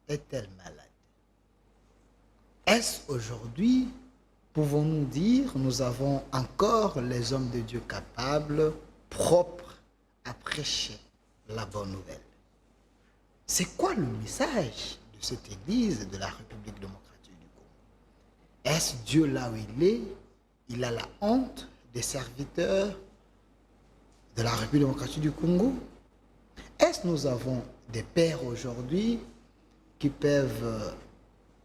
est-elle malade? Est-ce aujourd'hui, pouvons-nous dire, nous avons encore les hommes de Dieu capables, propres à prêcher la bonne nouvelle? C'est quoi le message de cette Église de la République démocratique du Congo? Est-ce Dieu là où il est? Il a la honte des serviteurs de la République démocratique du Congo? Est-ce que nous avons des pères aujourd'hui qui peuvent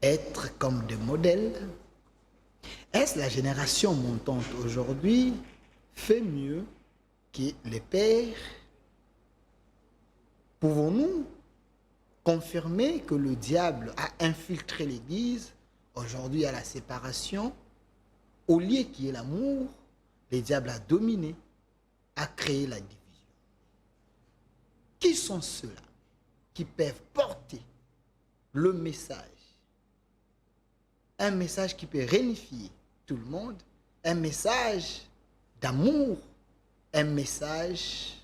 être comme des modèles? Est-ce la génération montante aujourd'hui fait mieux que les pères? Pouvons-nous confirmer que le diable a infiltré l'Église? Aujourd'hui, à la séparation, au lieu qu'il y ait l'amour, le diable a dominé, a créé la division. Qui sont ceux-là qui peuvent porter le message? Un message qui peut réunifier tout le monde, un message d'amour, un message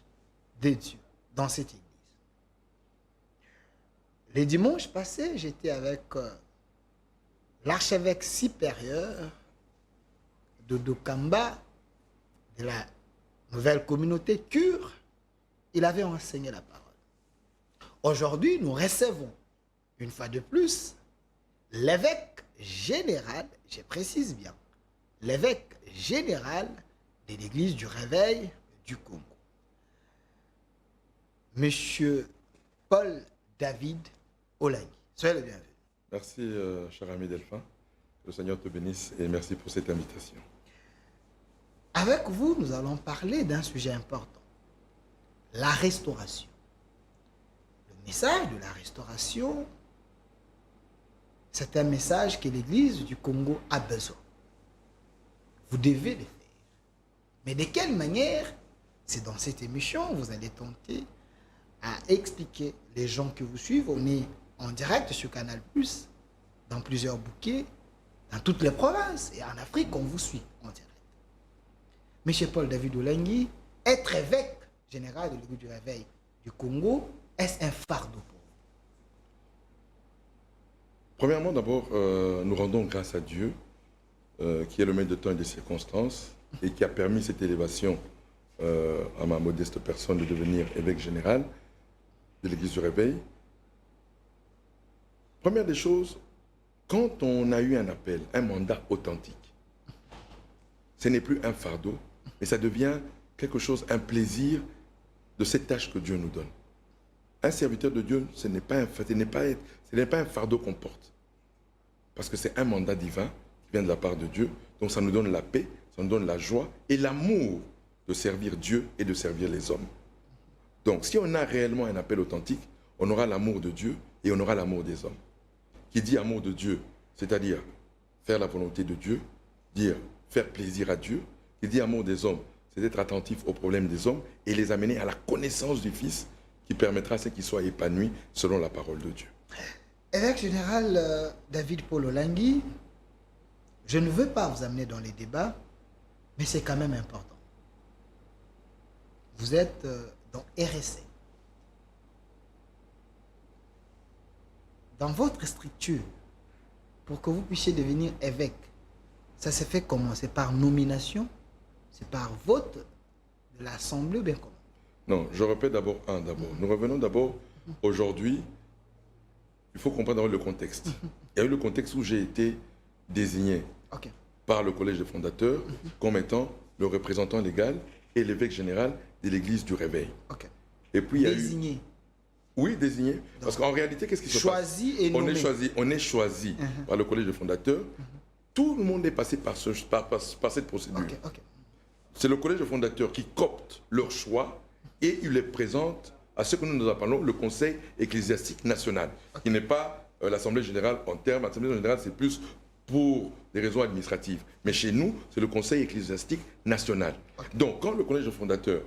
de Dieu dans cette Église. Le dimanche passé, j'étais avec l'archevêque supérieur de Dokamba, de la nouvelle communauté Cure. Il avait enseigné la parole. Aujourd'hui, nous recevons, une fois de plus, l'évêque général, je précise bien, l'évêque général de l'Église du Réveil du Congo. Monsieur Paul David Olangi. Soyez le bienvenu. Merci, cher ami Delphin. Que le Seigneur te bénisse et merci pour cette invitation. Avec vous, nous allons parler d'un sujet important. La restauration. Le message de la restauration, c'est un message que l'Église du Congo a besoin. Vous devez le faire. Mais de quelle manière? C'est dans cette émission, vous allez tenter à expliquer les gens que vous suivent. On est en direct sur Canal+, dans plusieurs bouquets, dans toutes les provinces. Et en Afrique, on vous suit en direct. Monsieur Paul David Olangi, être évêque général de l'Église du Réveil du Congo, est-ce un fardeau pour vous? Premièrement, d'abord, nous rendons grâce à Dieu, qui est le maître de temps et des circonstances, et qui a permis cette élévation à ma modeste personne de devenir évêque général de l'Église du Réveil. Première des choses, quand on a eu un appel, un mandat authentique, ce n'est plus un fardeau, mais ça devient quelque chose, un plaisir de cette tâche que Dieu nous donne. Un serviteur de Dieu, ce n'est pas un fardeau qu'on porte. Parce que c'est un mandat divin qui vient de la part de Dieu. Donc ça nous donne la paix, ça nous donne la joie et l'amour de servir Dieu et de servir les hommes. Donc si on a réellement un appel authentique, on aura l'amour de Dieu et on aura l'amour des hommes. Qui dit amour de Dieu, c'est-à-dire faire la volonté de Dieu, dire faire plaisir à Dieu. Qui dit amour des hommes, c'est d'être attentif aux problèmes des hommes et les amener à la connaissance du Fils qui permettra à ce qu'ils soient épanouis selon la parole de Dieu. Évêque général David Paul Olangi, je ne veux pas vous amener dans les débats, mais c'est quand même important. Vous êtes dans RSC. Dans votre structure, pour que vous puissiez devenir évêque, ça s'est fait comment? C'est par nomination? C'est par vote de l'Assemblée ou bien comment? Non, je répète d'abord Nous revenons d'abord aujourd'hui. Il faut comprendre le contexte. Il y a eu le contexte où j'ai été désigné par le collège des fondateurs comme étant le représentant légal et l'évêque général de l'Église du Réveil. Et puis il y a désigné. Oui, désigné. Donc, parce qu'en réalité, qu'est-ce qui se passe? Choisi et nommé. On est choisi par le collège des fondateurs. Tout le monde est passé par cette procédure. C'est le collège des fondateurs qui copte leur choix et il les présente à ce que nous appelons le Conseil ecclésiastique national, qui n'est pas l'Assemblée générale en termes. L'Assemblée générale, c'est plus pour des raisons administratives. Mais chez nous, c'est le Conseil ecclésiastique national. Donc, quand le collège des fondateurs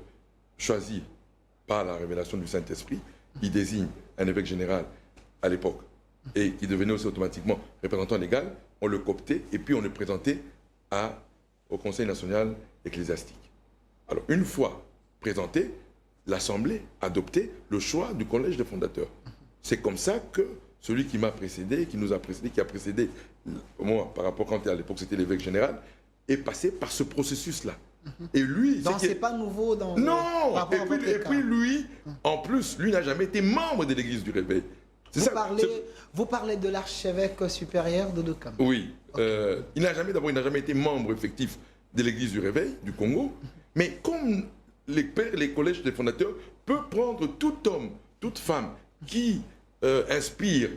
choisit par la révélation du Saint-Esprit, il désigne un évêque général à l'époque et qui devenait aussi automatiquement représentant légal, on le cooptait et puis on le présentait au Conseil national ecclésiastique. Alors, une fois présenté, l'Assemblée adoptait le choix du collège des fondateurs. C'est comme ça que celui qui m'a précédé, qui nous a précédé, qui a précédé moi, par rapport quand à l'époque c'était l'évêque général, est passé par ce processus-là. Et lui, Donc c'est pas nouveau dans non. par rapport à votre Et cas. puis lui, en plus, lui n'a jamais été membre de l'Église du Réveil. C'est Vous, ça. vous parlez de l'archevêque supérieur de Dokam. Oui. Il n'a jamais été membre effectif de l'Église du Réveil du Congo. Mais comme les pères, les collèges des fondateurs peuvent prendre tout homme, toute femme qui inspire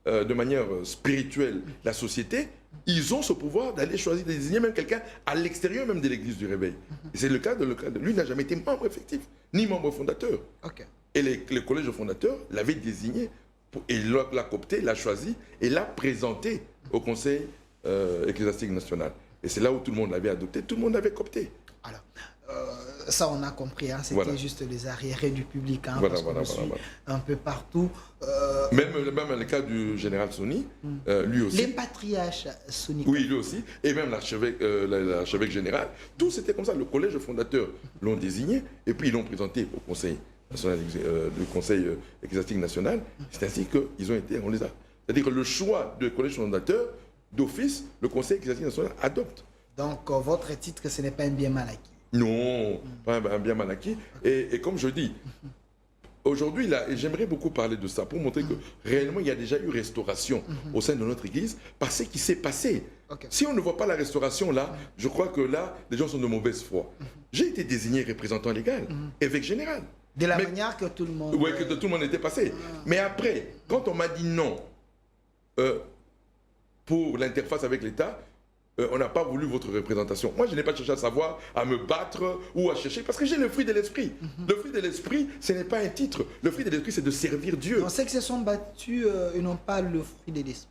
de manière spirituelle la société, ils ont ce pouvoir d'aller choisir, de désigner même quelqu'un à l'extérieur même de l'Église du Réveil. Et c'est le cas de lui n'a jamais été membre effectif, ni membre fondateur. Ok. Et les collèges fondateurs l'avaient désigné, et l'a coopté, l'a choisi, et l'a présenté au Conseil ecclésiastique national. Et c'est là où tout le monde l'avait adopté, tout le monde l'avait coopté. Alors, ça on a compris, hein, c'était Voilà. juste les arriérés du public, hein, Voilà, parce qu'on voilà, le suit voilà. un peu partout. Même le cas du général Soni, lui aussi. Les patriarches sunnites. Oui, lui aussi. Et même l'archevêque général. Tout c'était comme ça. Le collège fondateur l'ont désigné et puis ils l'ont présenté au Conseil national, le Conseil ecclésiastique national. C'est ainsi qu'ils ont été, on les a. C'est-à-dire que le choix du collège fondateur, d'office, le Conseil ecclésiastique national adopte. Donc votre titre, ce n'est pas un bien mal acquis. Non, pas un bien mal acquis. Et comme je dis, aujourd'hui, là, et j'aimerais beaucoup parler de ça pour montrer que réellement, il y a déjà eu restauration au sein de notre Église par ce qui s'est passé. Ok. Si on ne voit pas la restauration là, je crois que là, les gens sont de mauvaise foi. J'ai été désigné représentant légal, évêque général. De la Mais- manière que tout le monde... Oui, que tout le monde était passé. Mais après, quand on m'a dit non pour l'interface avec l'État, on n'a pas voulu votre représentation. Moi, je n'ai pas cherché à savoir, à me battre ou à chercher, parce que j'ai le fruit de l'esprit. Le fruit de l'esprit, ce n'est pas un titre. Le fruit de l'esprit, c'est de servir Dieu. On sait que se sont battus, ils n'ont pas le fruit de l'esprit.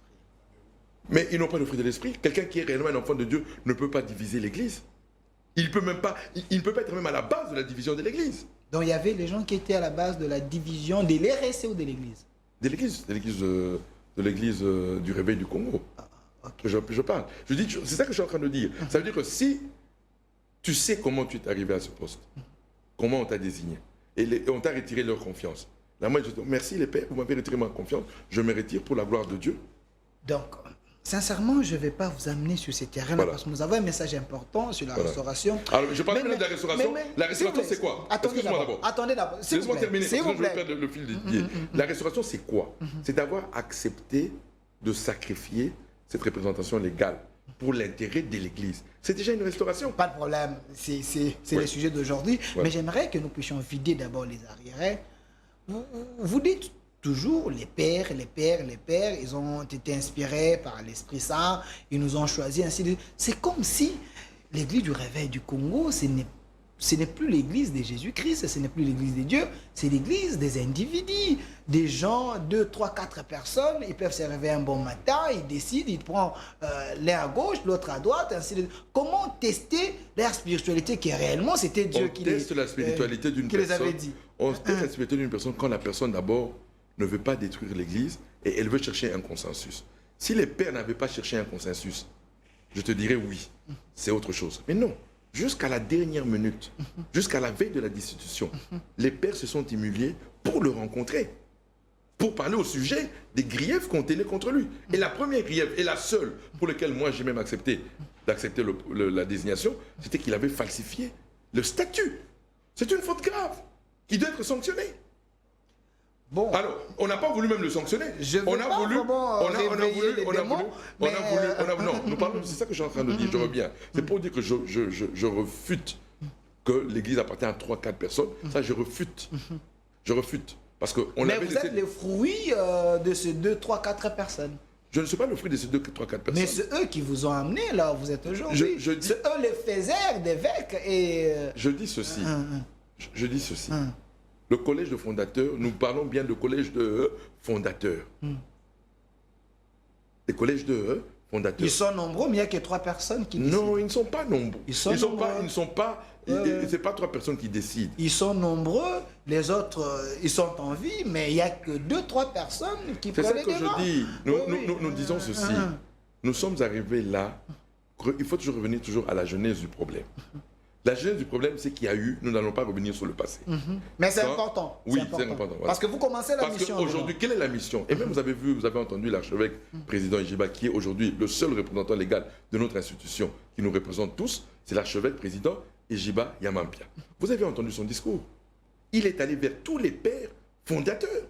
Mais ils n'ont pas le fruit de l'esprit. Quelqu'un qui est réellement un enfant de Dieu ne peut pas diviser l'Église. Il peut même pas, il ne peut pas être même à la base de la division de l'Église. Donc il y avait les gens qui étaient à la base de la division de l'RSC ou de l'Église. De l'Église du Réveil du Congo. Ok. Que je parle. Je dis, c'est ça que je suis en train de dire. Ça veut dire que si tu sais comment tu es arrivé à ce poste, comment on t'a désigné, et on t'a retiré leur confiance. Là, moi, je dis, merci les pères, vous m'avez retiré ma confiance, je me retire pour la gloire de Dieu. Donc, sincèrement, je ne vais pas vous amener sur ces terrains-là Voilà. parce que nous avons un message important sur la Voilà. restauration. Alors, je parle Mais- même de la restauration. La s'il vous restauration, plaît, c'est quoi? Attendez Excuse-moi d'abord. d'abord. Attendez d'abord. S'il vous Laisse-moi plaît. terminer, S'il sinon vous je vais plaît. perdre le fil du pied. La restauration, c'est quoi? C'est d'avoir accepté de sacrifier cette représentation légale pour l'intérêt de l'Église. C'est déjà une restauration. Pas de problème, c'est Oui. le sujet d'aujourd'hui. Ouais. Mais j'aimerais que nous puissions vider d'abord les arriérés. Vous dites toujours les pères, ils ont été inspirés par l'Esprit Saint, ils nous ont choisis ainsi de... C'est comme si l'Église du Réveil du Congo, ce n'est plus l'Église de Jésus-Christ, ce n'est plus l'Église de Dieu, c'est l'Église des individus, des gens, 2, 3, 4 personnes, ils peuvent se réveiller un bon matin, ils décident, ils prennent l'un à gauche, l'autre à droite, ainsi de... Comment tester leur spiritualité qui réellement c'était Dieu On teste la spiritualité d'une qui les personne. avait dit. On teste la spiritualité d'une personne quand la personne d'abord ne veut pas détruire l'Église et elle veut chercher un consensus. Si les pères n'avaient pas cherché un consensus, je te dirais oui, c'est autre chose. Mais non, jusqu'à la dernière minute, jusqu'à la veille de la destitution, les pères se sont humiliés pour le rencontrer, pour parler au sujet des griefs qu'on tenait contre lui. Et la première grief, et la seule pour laquelle moi j'ai même accepté d'accepter la désignation, c'était qu'il avait falsifié le statut. C'est une faute grave qui doit être sanctionnée. Bon, Alors, on n'a pas voulu même le sanctionner. Je veux on a pas voulu, vraiment réveiller les démons, non, nous parlons, c'est ça que je suis en train de dire, je reviens. C'est pour dire que je refute que l'Église appartient à 3-4 personnes. Ça, je refute. Je refute. Parce qu'on mais avait vous laissé... êtes le fruit de ces 2, 3, 4 personnes. Je ne suis pas le fruit de ces 2-3-4 personnes. Mais c'est eux qui vous ont amené là où vous êtes aujourd'hui. Je dis- C'est eux les faiseurs d'évêques et... Je dis ceci. Je dis ceci. Le collège de fondateurs, nous parlons bien de collège de fondateurs. Les collèges de fondateurs. Ils sont nombreux, mais il n'y a que 3 personnes qui décident. Non, ils ne sont pas nombreux. Ils sont nombreux. Ils ne sont pas. C'est pas 3 personnes qui décident. Ils sont nombreux, les autres, ils sont en vie, mais il n'y a que 2, 3 personnes qui C'est ça prennent que les devants. je dis. Oui, oui. Nous disons ceci. Nous sommes arrivés là. Il faut toujours revenir toujours à la genèse du problème. La genèse du problème, c'est qu'il y a eu, nous n'allons pas revenir sur le passé. Mais c'est important. Oui, c'est important. Voilà. Parce que vous commencez la Parce mission. qu'aujourd'hui, quelle est la mission? Et même vous avez vu, vous avez entendu l'archevêque président Ejiba, qui est aujourd'hui le seul représentant légal de notre institution, qui nous représente tous, c'est l'archevêque président Ejiba Yamampia. Vous avez entendu son discours. Il est allé vers tous les pères fondateurs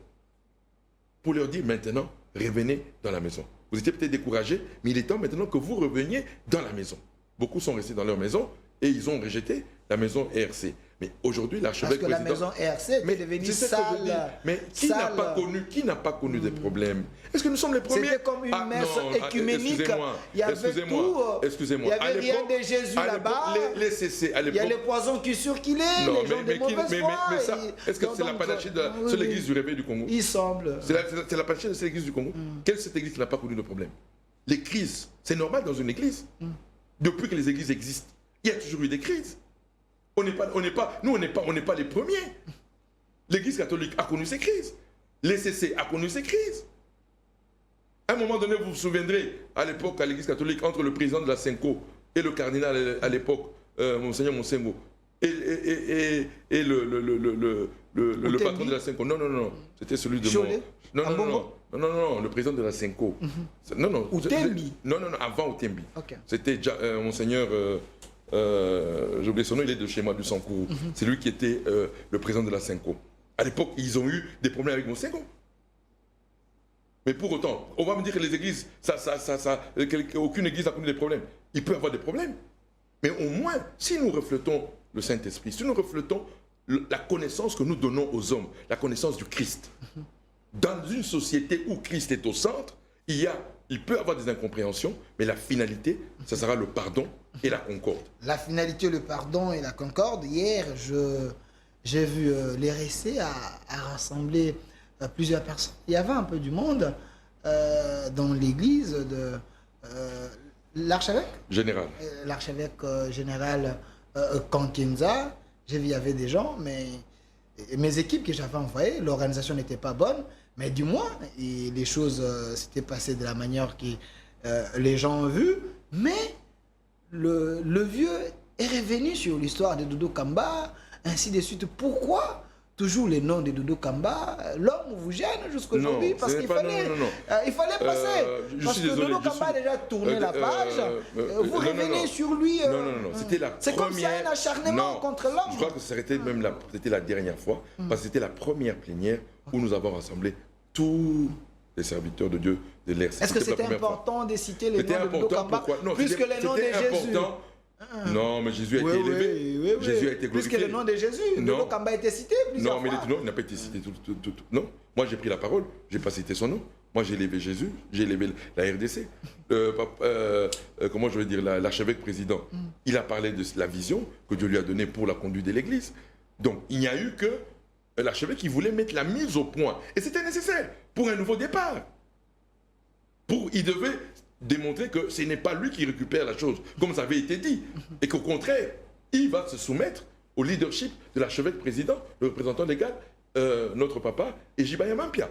pour leur dire maintenant, revenez dans la maison. Vous étiez peut-être découragés, mais il est temps maintenant que vous reveniez dans la maison. Beaucoup sont restés dans leur maison et ils ont rejeté la maison ERC. Mais aujourd'hui, l'archevêque président... président... Parce que la maison ERC est devenue sale. Mais qui n'a pas connu des problèmes? Est-ce que nous sommes les premiers? C'était comme une messe écuménique. Il y avait tout. Excusez-moi. Il y avait rien de Jésus là-bas. Les CC, à l'époque... Il y a les poisons qui circulaient, les gens de mauvaise foi. Mais ça, est-ce que c'est la panachée de l'église du réveil du Congo? Il semble. C'est la panachée de cette église du Congo? Quelle est cette église qui n'a pas connu de problème? Les crises, c'est normal dans une église. Depuis que les églises existent, il y a toujours eu des crises. Nous, on n'est pas les premiers. L'église catholique a connu ses crises. L'ECC a connu ses crises. À un moment donné, vous vous souviendrez, à l'époque, à l'église catholique, entre le président de la Senko et le cardinal à l'époque, Monseigneur Monsengo, et le patron de la Senko. Non, c'était celui de Cholet. Non, le président de la Senko. Outembi. Non, avant Outembi. Okay. C'était Monseigneur... j'ai oublié son nom, il est de chez moi, du Sankourou. C'est lui qui était le président de la Senko. À l'époque, ils ont eu des problèmes avec Monsengo. Mais pour autant, on va me dire que les églises, aucune église n'a connu des problèmes. Il peut y avoir des problèmes. Mais au moins, si nous reflétons le Saint-Esprit, si nous reflétons la connaissance que nous donnons aux hommes, la connaissance du Christ, dans une société où Christ est au centre, il peut y avoir des incompréhensions, mais la finalité, ce sera le pardon et la concorde. La finalité, le pardon et la concorde. Hier, j'ai vu l'RSC a rassemblé plusieurs personnes. Il y avait un peu du monde dans l'église de l'archevêque général. L'archevêque général Kankenza. J'ai vu, il y avait des gens, mais mes équipes que j'avais envoyées, l'organisation n'était pas bonne. Mais du moins, les choses s'étaient passées de la manière que les gens ont vu. Mais le vieux est revenu sur l'histoire de Doudou Kamba, ainsi de suite. Pourquoi toujours les noms de Doudou Kamba? L'homme vous gêne jusqu'aujourd'hui? Parce qu'il fallait, il fallait passer. Parce que Doudou Kamba a déjà tourné la page. Vous revenez sur lui. Non. C'était la première... C'est comme ça un acharnement contre l'homme. Je crois que c'était même la dernière fois. Parce que c'était la première plénière où nous avons rassemblé tous les serviteurs de Dieu de l'ERC. Est-ce que c'était important de citer les noms de Doudou Kamba plus que les noms de Jésus? Non, mais Jésus a été élevé. Jésus a été glorifié. Plus que le nom de Jésus, Doudou Kamba a été cité plusieurs fois. Non, il n'a pas été cité tout. Non, moi j'ai pris la parole, je n'ai pas cité son nom. Moi j'ai élevé Jésus, j'ai élevé la RDC. Comment je veux dire, l'archevêque président, il a parlé de la vision que Dieu lui a donnée pour la conduite de l'Église. Donc il n'y a eu que l'archevêque qui voulait mettre la mise au point. Et c'était nécessaire pour un nouveau départ. Il devait démontrer que ce n'est pas lui qui récupère la chose, comme ça avait été dit. Et qu'au contraire, il va se soumettre au leadership de l'archevêque président, le représentant légal, notre papa, Ejiba Yamampia.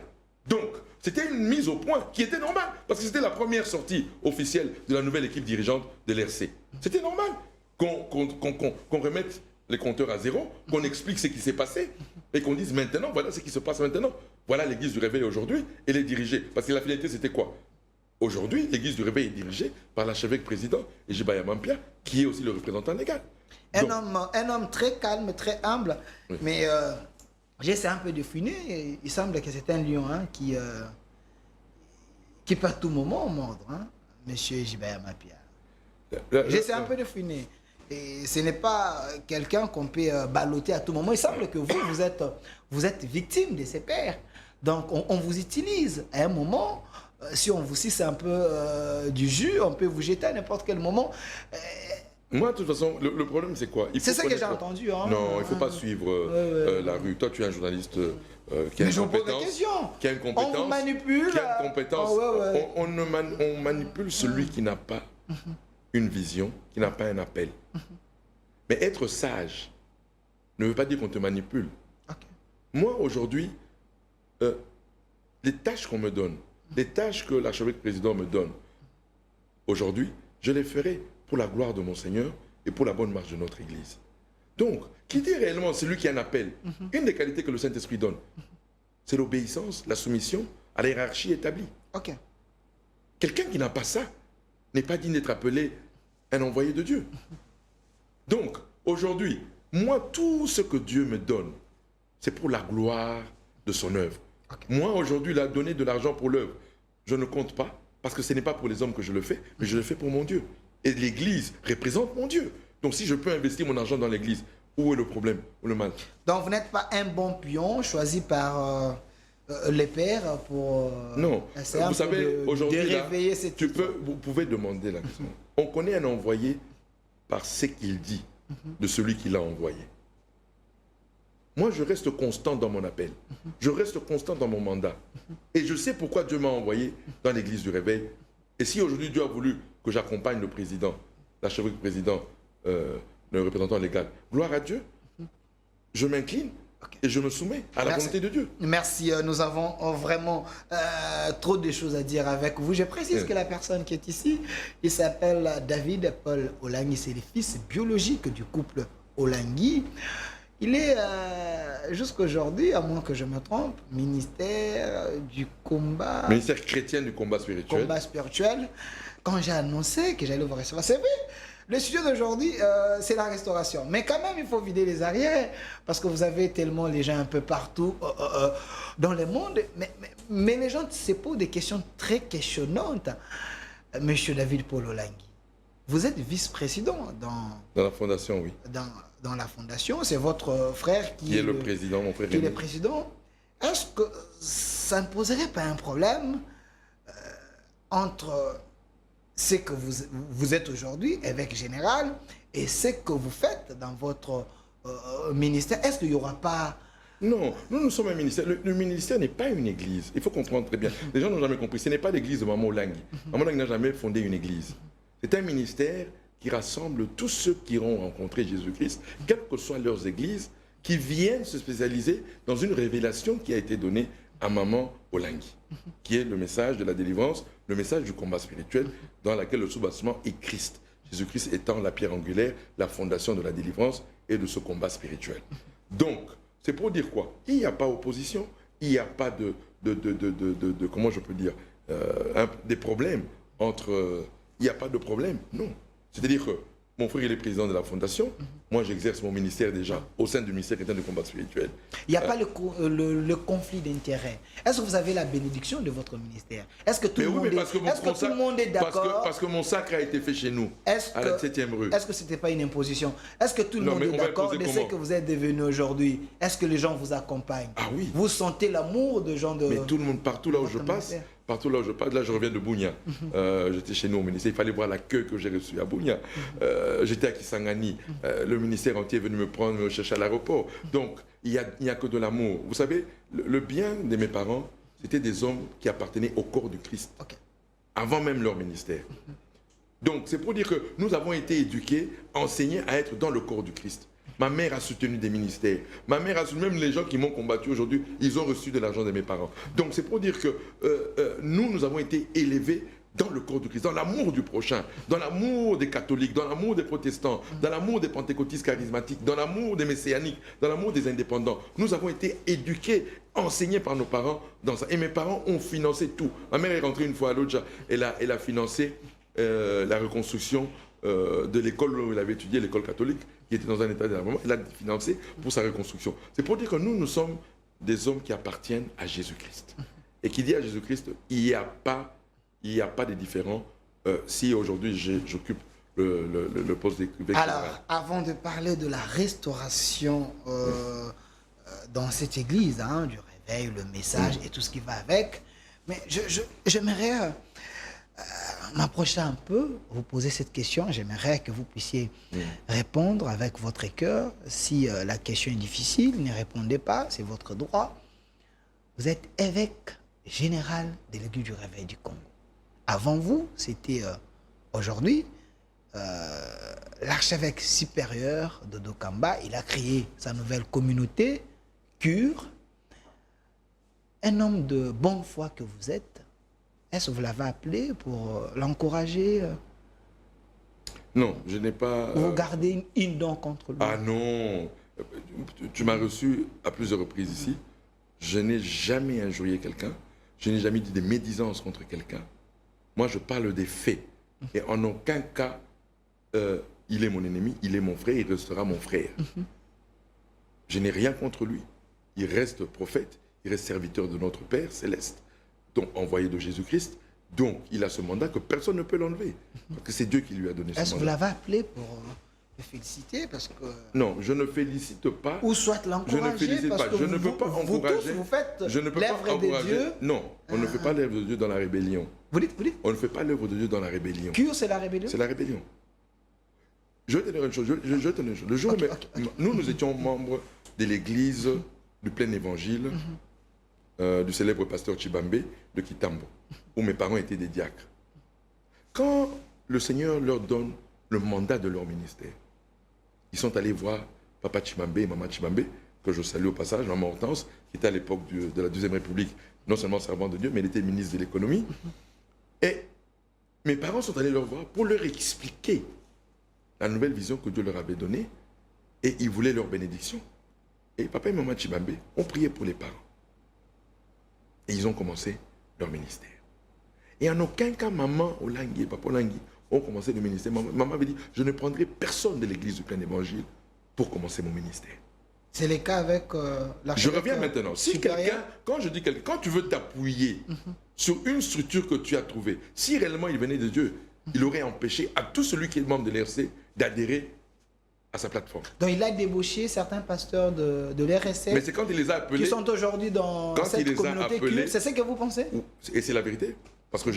Donc, c'était une mise au point qui était normale, parce que c'était la première sortie officielle de la nouvelle équipe dirigeante de l'RC. C'était normal qu'on remette les compteurs à zéro, qu'on explique ce qui s'est passé, et qu'on dise maintenant, voilà ce qui se passe maintenant. Voilà l'église du réveil aujourd'hui, elle est dirigée. Parce que la finalité, c'était quoi? Aujourd'hui, l'église du réveil est dirigée par l'archevêque président Ejiba Yamampia, qui est aussi le représentant légal. Un homme très calme, très humble, oui. Mais j'essaie un peu de fouiner. Il semble que c'est un lion qui peut à tout moment mordre, monsieur Ejiba Yamampia. J'essaie un peu de fouiner. Et ce n'est pas quelqu'un qu'on peut balloter à tout moment. Il semble que vous êtes victime de ces pères. Donc on vous utilise à un moment. Si on vous suce un peu du jus, on peut vous jeter à n'importe quel moment. Moi, de toute façon, le problème, c'est quoi? C'est ça que j'ai entendu. Non, il ne faut pas suivre la rue. Toi, tu es un journaliste qui a une compétence. Qui a une compétence. On vous manipule. Qui a une compétence. On manipule celui qui n'a pas une vision, qui n'a pas un appel. Mais être sage ne veut pas dire qu'on te manipule. Okay. Moi, aujourd'hui, les tâches qu'on me donne, les tâches que l'archevêque président me donne, aujourd'hui, je les ferai pour la gloire de mon Seigneur et pour la bonne marche de notre Église. Donc, qui dit réellement celui qui a un appel, une des qualités que le Saint-Esprit donne, c'est l'obéissance, la soumission à la hiérarchie établie. Ok. Quelqu'un qui n'a pas ça n'est pas digne d'être appelé un envoyé de Dieu. Donc, aujourd'hui, moi, tout ce que Dieu me donne, c'est pour la gloire de son œuvre. Ok. Moi, aujourd'hui, là, donner de l'argent pour l'œuvre, je ne compte pas, parce que ce n'est pas pour les hommes que je le fais, mais je le fais pour mon Dieu. Et l'Église représente mon Dieu. Donc, si je peux investir mon argent dans l'Église, où est le problème ou le mal? Donc vous n'êtes pas un bon pion choisi par les pères pour Non. essayer un Vous peu savez, aujourd'hui, de là, réveiller cette vous pouvez demander la question. On connaît un envoyé par ce qu'il dit de celui qui l'a envoyé. Moi, je reste constant dans mon appel. Je reste constant dans mon mandat. Et je sais pourquoi Dieu m'a envoyé dans l'église du réveil. Et si aujourd'hui Dieu a voulu que j'accompagne le président, l'archevêque président, le représentant légal, gloire à Dieu, je m'incline et je me soumets à la volonté de Dieu. Merci, nous avons vraiment trop de choses à dire avec vous. Je précise que la personne qui est ici, il s'appelle David Paul Olangui, c'est le fils biologique du couple Olangui. Il est jusqu'aujourd'hui, à moins que je me trompe, ministère du combat... Ministère chrétien du combat spirituel. Combat spirituel. Quand j'ai annoncé que j'allais vous recevoir, c'est vrai, le sujet d'aujourd'hui, c'est la restauration. Mais quand même, il faut vider les arrières, parce que vous avez tellement les gens un peu partout dans le monde. Mais les gens se posent des questions très questionnantes. Monsieur David Paul Olangui, vous êtes vice-président dans la fondation, oui. Dans la fondation, c'est votre frère qui est le président, mon frère. Qui est le président. Est-ce que ça ne poserait pas un problème entre ce que vous êtes aujourd'hui, évêque général, et ce que vous faites dans votre ministère? Est-ce qu'il n'y aura pas... Non, nous sommes un ministère. Le ministère n'est pas une église. Il faut comprendre très bien. Les gens n'ont jamais compris. Ce n'est pas l'église de Maman Olangui. Maman Olangui n'a jamais fondé une église. C'est un ministère qui rassemble tous ceux qui auront rencontré Jésus-Christ, quelles que soient leurs églises, qui viennent se spécialiser dans une révélation qui a été donnée à Maman Olangui, qui est le message de la délivrance, le message du combat spirituel, dans laquelle le sous-bassement est Christ. Jésus-Christ étant la pierre angulaire, la fondation de la délivrance et de ce combat spirituel. Donc, c'est pour dire quoi? Il n'y a pas opposition, il n'y a pas comment je peux dire, des problèmes entre... il n'y a pas de problème, non. C'est-à-dire que mon frère, il est président de la fondation. Moi, j'exerce mon ministère déjà au sein du ministère chrétien du combat spirituel. Il n'y a pas le conflit d'intérêts. Est-ce que vous avez la bénédiction de votre ministère? Est-ce que tout le monde est d'accord? Parce que mon sacre a été fait chez nous, à la 7e rue. Est-ce que ce n'était pas une imposition? Est-ce que tout le monde est d'accord de ce que vous êtes devenu aujourd'hui? Est-ce que les gens vous accompagnent? Ah oui. Vous sentez l'amour de gens de... Mais tout le monde, partout là où je passe... Partout là où je parle, là je reviens de Bounia. J'étais chez nous au ministère, il fallait voir l'accueil que j'ai reçu à Bounia. J'étais à Kisangani, le ministère entier est venu me prendre, me chercher à l'aéroport. Donc il n'y a que de l'amour. Vous savez, le bien de mes parents, c'était des hommes qui appartenaient au corps du Christ, avant même leur ministère. Donc c'est pour dire que nous avons été éduqués, enseignés à être dans le corps du Christ. Ma mère a soutenu des ministères. Ma mère a soutenu, même les gens qui m'ont combattu aujourd'hui, ils ont reçu de l'argent de mes parents. Donc c'est pour dire que nous avons été élevés dans le corps du Christ, dans l'amour du prochain, dans l'amour des catholiques, dans l'amour des protestants, dans l'amour des pentecôtistes charismatiques, dans l'amour des messianiques, dans l'amour des indépendants. Nous avons été éduqués, enseignés par nos parents dans ça. Et mes parents ont financé tout. Ma mère est rentrée une fois à l'autre, elle a financé la reconstruction de l'école où elle avait étudié, l'école catholique, qui était dans un état d'énervement. Elle a financé pour sa reconstruction. C'est pour dire que nous sommes des hommes qui appartiennent à Jésus-Christ. Et qui dit à Jésus-Christ, il n'y a pas de différent si aujourd'hui j'occupe le poste d'évêque. Alors, avant de parler de la restauration dans cette église, hein, du réveil, le message et tout ce qui va avec, mais j'aimerais m'approcher un peu, vous poser cette question. J'aimerais que vous puissiez répondre avec votre cœur. Si la question est difficile, ne répondez pas, c'est votre droit. Vous êtes évêque général de l'église du réveil du Congo. Avant vous, c'était aujourd'hui l'archevêque supérieur de Dokamba. Il a créé sa nouvelle communauté, Cure. Un homme de bonne foi que vous êtes, est-ce que vous l'avez appelé pour l'encourager? Non, je n'ai pas... Vous gardez une dent contre lui? Ah non, tu m'as reçu à plusieurs reprises ici. Je n'ai jamais injurié quelqu'un. Je n'ai jamais dit des médisances contre quelqu'un. Moi, je parle des faits. Et en aucun cas, il est mon ennemi, il est mon frère, il restera mon frère. Je n'ai rien contre lui. Il reste prophète, il reste serviteur de notre Père céleste, donc envoyé de Jésus-Christ. Donc, il a ce mandat que personne ne peut l'enlever. Parce que c'est Dieu qui lui a donné ce mandat. Est-ce que vous l'avez appelé pour le féliciter parce que... Non, je ne félicite pas. Ou soit l'encourager. Je ne félicite parce pas. que Je ne peux pas encourager. Vous tous, vous faites je ne peux pas l'œuvre de encourager. Dieu. Non, on ne fait pas l'œuvre de Dieu dans la rébellion. Vous dites? On ne fait pas l'œuvre de Dieu dans la rébellion. Cure, c'est la rébellion? C'est la rébellion. Je vais te dire une chose. Je vais te dire une chose. Le jour où nous étions membres de l'église du plein évangile, du célèbre pasteur Chibambe de Kitambo, où mes parents étaient des diacres. Quand le Seigneur leur donne le mandat de leur ministère, ils sont allés voir Papa Chibambe et Maman Chibambe, que je salue au passage, Maman Hortense, qui était à l'époque de la Deuxième République, non seulement servant de Dieu, mais elle était ministre de l'économie. Et mes parents sont allés leur voir pour leur expliquer la nouvelle vision que Dieu leur avait donnée, et ils voulaient leur bénédiction. Et Papa et Maman Chibambe ont prié pour les parents. Et ils ont commencé leur ministère. Et en aucun cas, Maman Olangui et Papa Olangui ont commencé le ministère. Maman avait dit, je ne prendrai personne de l'église du plein évangile pour commencer mon ministère. C'est le cas avec Je reviens maintenant. Si quelqu'un, quand je dis quelqu'un, quand tu veux t'appuyer sur une structure que tu as trouvée, si réellement il venait de Dieu, il aurait empêché à tout celui qui est membre de l'RC d'adhérer à sa plateforme. Donc il a débauché certains pasteurs de l'RSC. Mais c'est quand il les a appelés. Qui sont aujourd'hui dans cette communauté culte. C'est ce que vous pensez? Et c'est la vérité. Parce que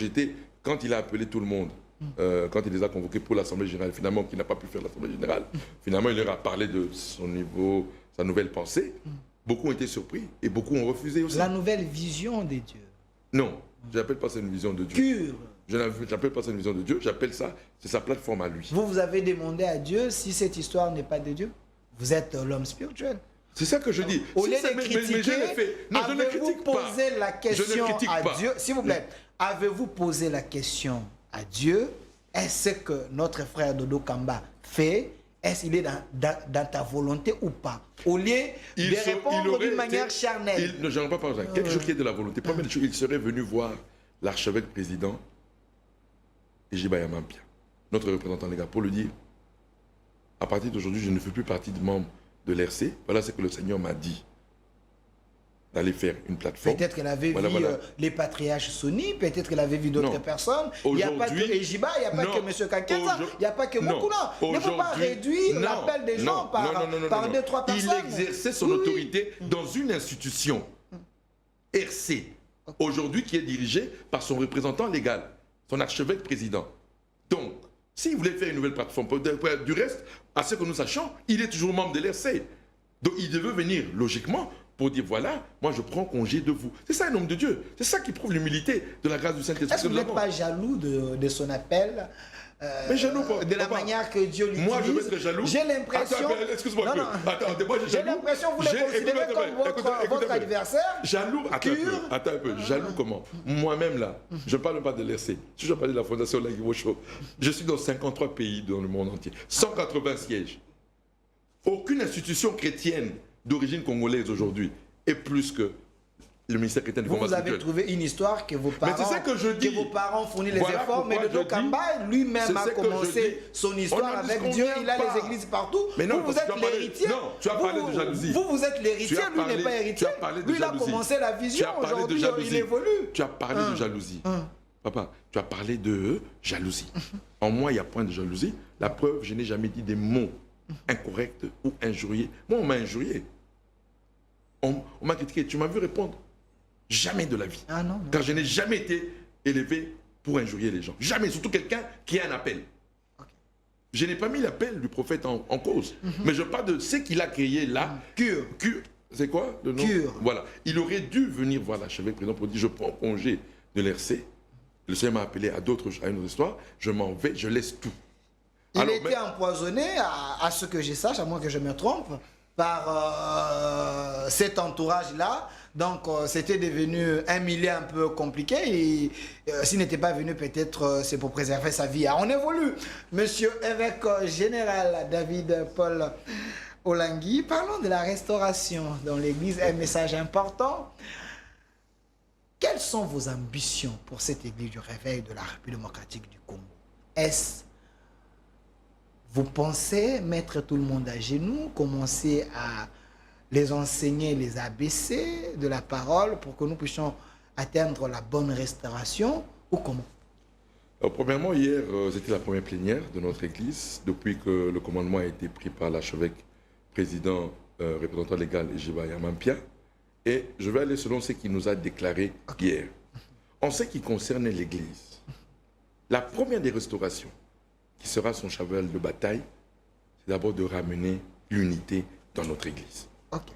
quand il a appelé tout le monde, quand il les a convoqués pour l'Assemblée Générale, finalement, qui n'a pas pu faire l'Assemblée Générale, finalement, il leur a parlé de son niveau, sa nouvelle pensée. Beaucoup ont été surpris et beaucoup ont refusé aussi. La nouvelle vision des dieux. Non, je n'appelle pas ça une vision de Dieu. Pure. Je n'appelle pas ça une vision de Dieu, j'appelle ça, c'est sa plateforme à lui. Vous avez demandé à Dieu si cette histoire n'est pas de Dieu. Vous êtes l'homme spirituel. C'est ça que je dis. Au lieu de critiquer, avez-vous posé la question à Dieu? S'il vous plaît, avez-vous posé la question à Dieu? Est-ce que notre frère Dodo Kamba fait? Est-ce qu'il est dans ta volonté ou pas? Au lieu de répondre d'une manière charnelle. Je n'en parle pas. Quelque chose qui est de la volonté. Première chose, il serait venu voir l'archevêque président Ejibaya Mampia, notre représentant légal, pour lui dire, à partir d'aujourd'hui, je ne fais plus partie de membre de l'RC. Voilà ce que le Seigneur m'a dit, d'aller faire une plateforme. Peut-être qu'elle avait vu les patriarches Sony, peut-être qu'elle avait vu d'autres personnes. Il n'y a pas que Ejiba, il n'y a pas que M. Kakenza, il n'y a pas que Mokula. Il ne faut pas réduire l'appel des gens par deux, trois personnes. Il exerçait son autorité dans une institution, RC, aujourd'hui qui est dirigée par son représentant légal, son archevêque président. Donc, s'il voulait faire une nouvelle plateforme, du reste, à ce que nous sachions, il est toujours membre de l'RC. Donc, il devait venir, logiquement, pour dire, voilà, moi je prends congé de vous. C'est ça un homme de Dieu. C'est ça qui prouve l'humilité de la grâce du Saint-Esprit. Est-ce que vous n'êtes pas jaloux de son appel? Mais jaloux, de la manière que Dieu l'utilise. Moi, je vais être jaloux. J'ai l'impression... Excuse-moi. Attends, moi, j'ai l'impression que vous le considérez comme votre adversaire. Jaloux, attends un peu. Jaloux comment? Moi-même, là, je ne parle pas de l'RC. Si je parle de la Fondation Laguiwocho, je suis dans 53 pays dans le monde entier. 180 sièges. Aucune institution chrétienne d'origine congolaise aujourd'hui est plus que le ministère chrétien du combat spirituel. Vous avez trouvé une histoire que vos parents fournissent les efforts, mais Dodo Kamba lui-même a commencé son histoire avec Dieu, il a les églises partout. Mais non, vous êtes l'héritier. Non, tu as parlé de jalousie. Vous êtes l'héritier, lui n'est pas héritier. Lui, il a commencé la vision, aujourd'hui il évolue. Tu as parlé de jalousie. Papa, tu as parlé de jalousie. En moi, il n'y a point de jalousie. La preuve, je n'ai jamais dit des mots incorrects ou injuriés. Moi, on m'a injurié. On m'a critiqué. Tu m'as vu répondre? Jamais de la vie. Ah non, non. Car je n'ai jamais été élevé pour injurier les gens. Jamais. Surtout quelqu'un qui a un appel. Okay. Je n'ai pas mis l'appel du prophète en cause. Mais je parle de ce qu'il a créé là. Cure. C'est quoi le nom? Cure. Voilà. Il aurait dû venir voir l'archevêque président pour dire, je prends congé de l'RC. Le Seigneur m'a appelé à une autre histoire. Je m'en vais, je laisse tout. Il était empoisonné, à ce que je sache, à moins que je me trompe, par cet entourage-là. Donc, c'était devenu un milieu un peu compliqué. Et s'il n'était pas venu, peut-être c'est pour préserver sa vie. On évolue. Monsieur évêque général David Paul Olangui, parlons de la restauration dans l'église. Un message important. Quelles sont vos ambitions pour cette église du réveil de la République démocratique du Congo? Est-ce vous pensez mettre tout le monde à genoux, commencer à les enseigner les ABC de la parole pour que nous puissions atteindre la bonne restauration ou comment? Alors, premièrement, hier, c'était la première plénière de notre église depuis que le commandement a été pris par l'archevêque président représentant légal Ejibaya Mampia. Et je vais aller selon ce qu'il nous a déclaré hier. En ce qui concerne l'église, la première des restaurations qui sera son cheval de bataille, c'est d'abord de ramener l'unité dans notre église. Okay.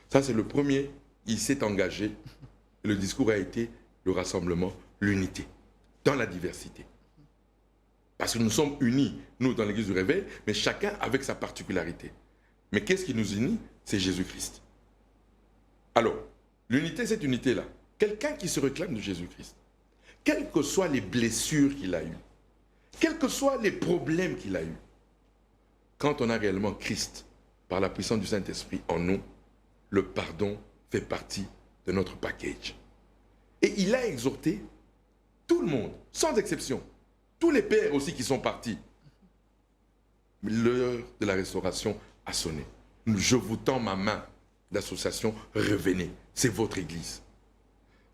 Ça, c'est le premier. Il s'est engagé. Le discours a été le rassemblement, l'unité, dans la diversité. Parce que nous sommes unis, nous, dans l'église du réveil, mais chacun avec sa particularité. Mais qu'est-ce qui nous unit? C'est Jésus-Christ. Alors, l'unité, cette unité-là, quelqu'un qui se réclame de Jésus-Christ, quelles que soient les blessures qu'il a eues, quels que soient les problèmes qu'il a eus, quand on a réellement Christ, par la puissance du Saint-Esprit en nous, le pardon fait partie de notre package. Et il a exhorté tout le monde, sans exception, tous les pères aussi qui sont partis. L'heure de la restauration a sonné. Je vous tends ma main d'association, revenez, c'est votre église.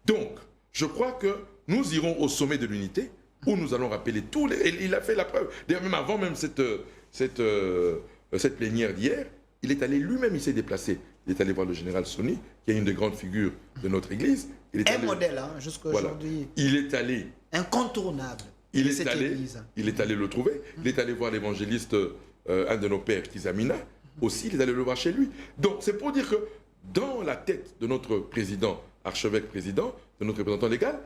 Donc, je crois que nous irons au sommet de l'unité, où nous allons rappeler tous les... Et il a fait la preuve. D'ailleurs, même avant même cette plénière d'hier, il est allé lui-même, il s'est déplacé. Il est allé voir le général Soni, qui est une des grandes figures de notre église. Un modèle, hein, jusqu'à aujourd'hui. Il est allé... Incontournable. Il est allé le trouver. Il est allé voir l'évangéliste, un de nos pères, Kizamina. Aussi, il est allé le voir chez lui. Donc, c'est pour dire que dans la tête de notre président, archevêque président, de notre représentant légal,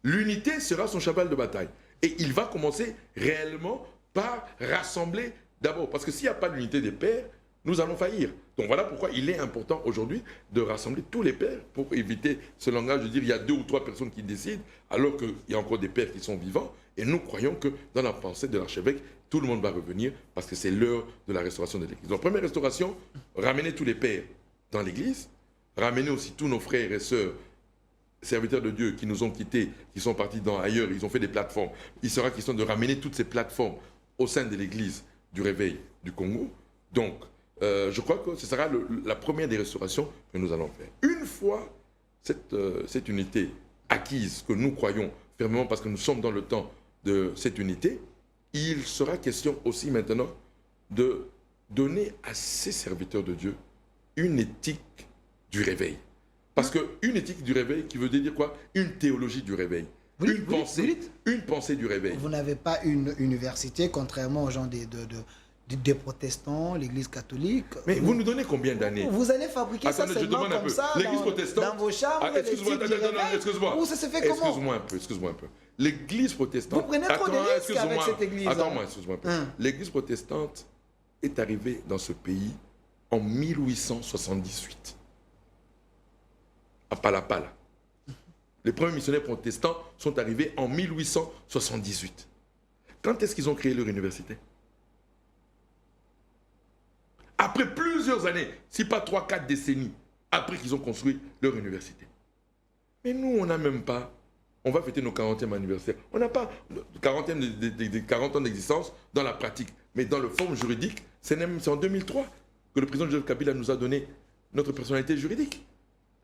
l'unité sera son cheval de bataille. Et il va commencer réellement par rassembler d'abord. Parce que s'il n'y a pas d'unité des pères, nous allons faillir. Donc voilà pourquoi il est important aujourd'hui de rassembler tous les pères pour éviter ce langage de dire il y a 2 ou 3 personnes qui décident alors qu'il y a encore des pères qui sont vivants. Et nous croyons que dans la pensée de l'archevêque, tout le monde va revenir parce que c'est l'heure de la restauration de l'église. Donc première restauration, ramener tous les pères dans l'église, ramener aussi tous nos frères et sœurs serviteurs de Dieu qui nous ont quittés, qui sont partis ailleurs, ils ont fait des plateformes. Il sera question de ramener toutes ces plateformes au sein de l'église du réveil du Congo. Donc, je crois que ce sera la première des restaurations que nous allons faire. Une fois cette unité acquise, que nous croyons fermement parce que nous sommes dans le temps de cette unité, il sera question aussi maintenant de donner à ces serviteurs de Dieu une éthique du réveil. Parce qu'une éthique du réveil qui veut dire quoi? Une théologie du réveil. Une pensée du réveil. Vous n'avez pas une université, contrairement aux gens des protestants, l'église catholique. Mais vous nous donnez combien d'années? Vous allez fabriquer ça seulement comme ça dans vos chambres, excuse-moi. Ou ça se fait comment? Excuse-moi un peu. L'église protestante... Vous prenez trop de risques avec cette église. Attends-moi, excuse-moi un peu. L'église protestante est arrivée dans ce pays en 1878. À Palapala. Les premiers missionnaires protestants sont arrivés en 1878. Quand est-ce qu'ils ont créé leur université? Après plusieurs années, si pas 3-4 décennies, après qu'ils ont construit leur université. Mais nous, on n'a même pas... On va fêter nos 40e anniversaire. On n'a pas 40 ans d'existence dans la pratique. Mais dans le forme juridique, c'est en 2003 que le président Joseph Kabila nous a donné notre personnalité juridique.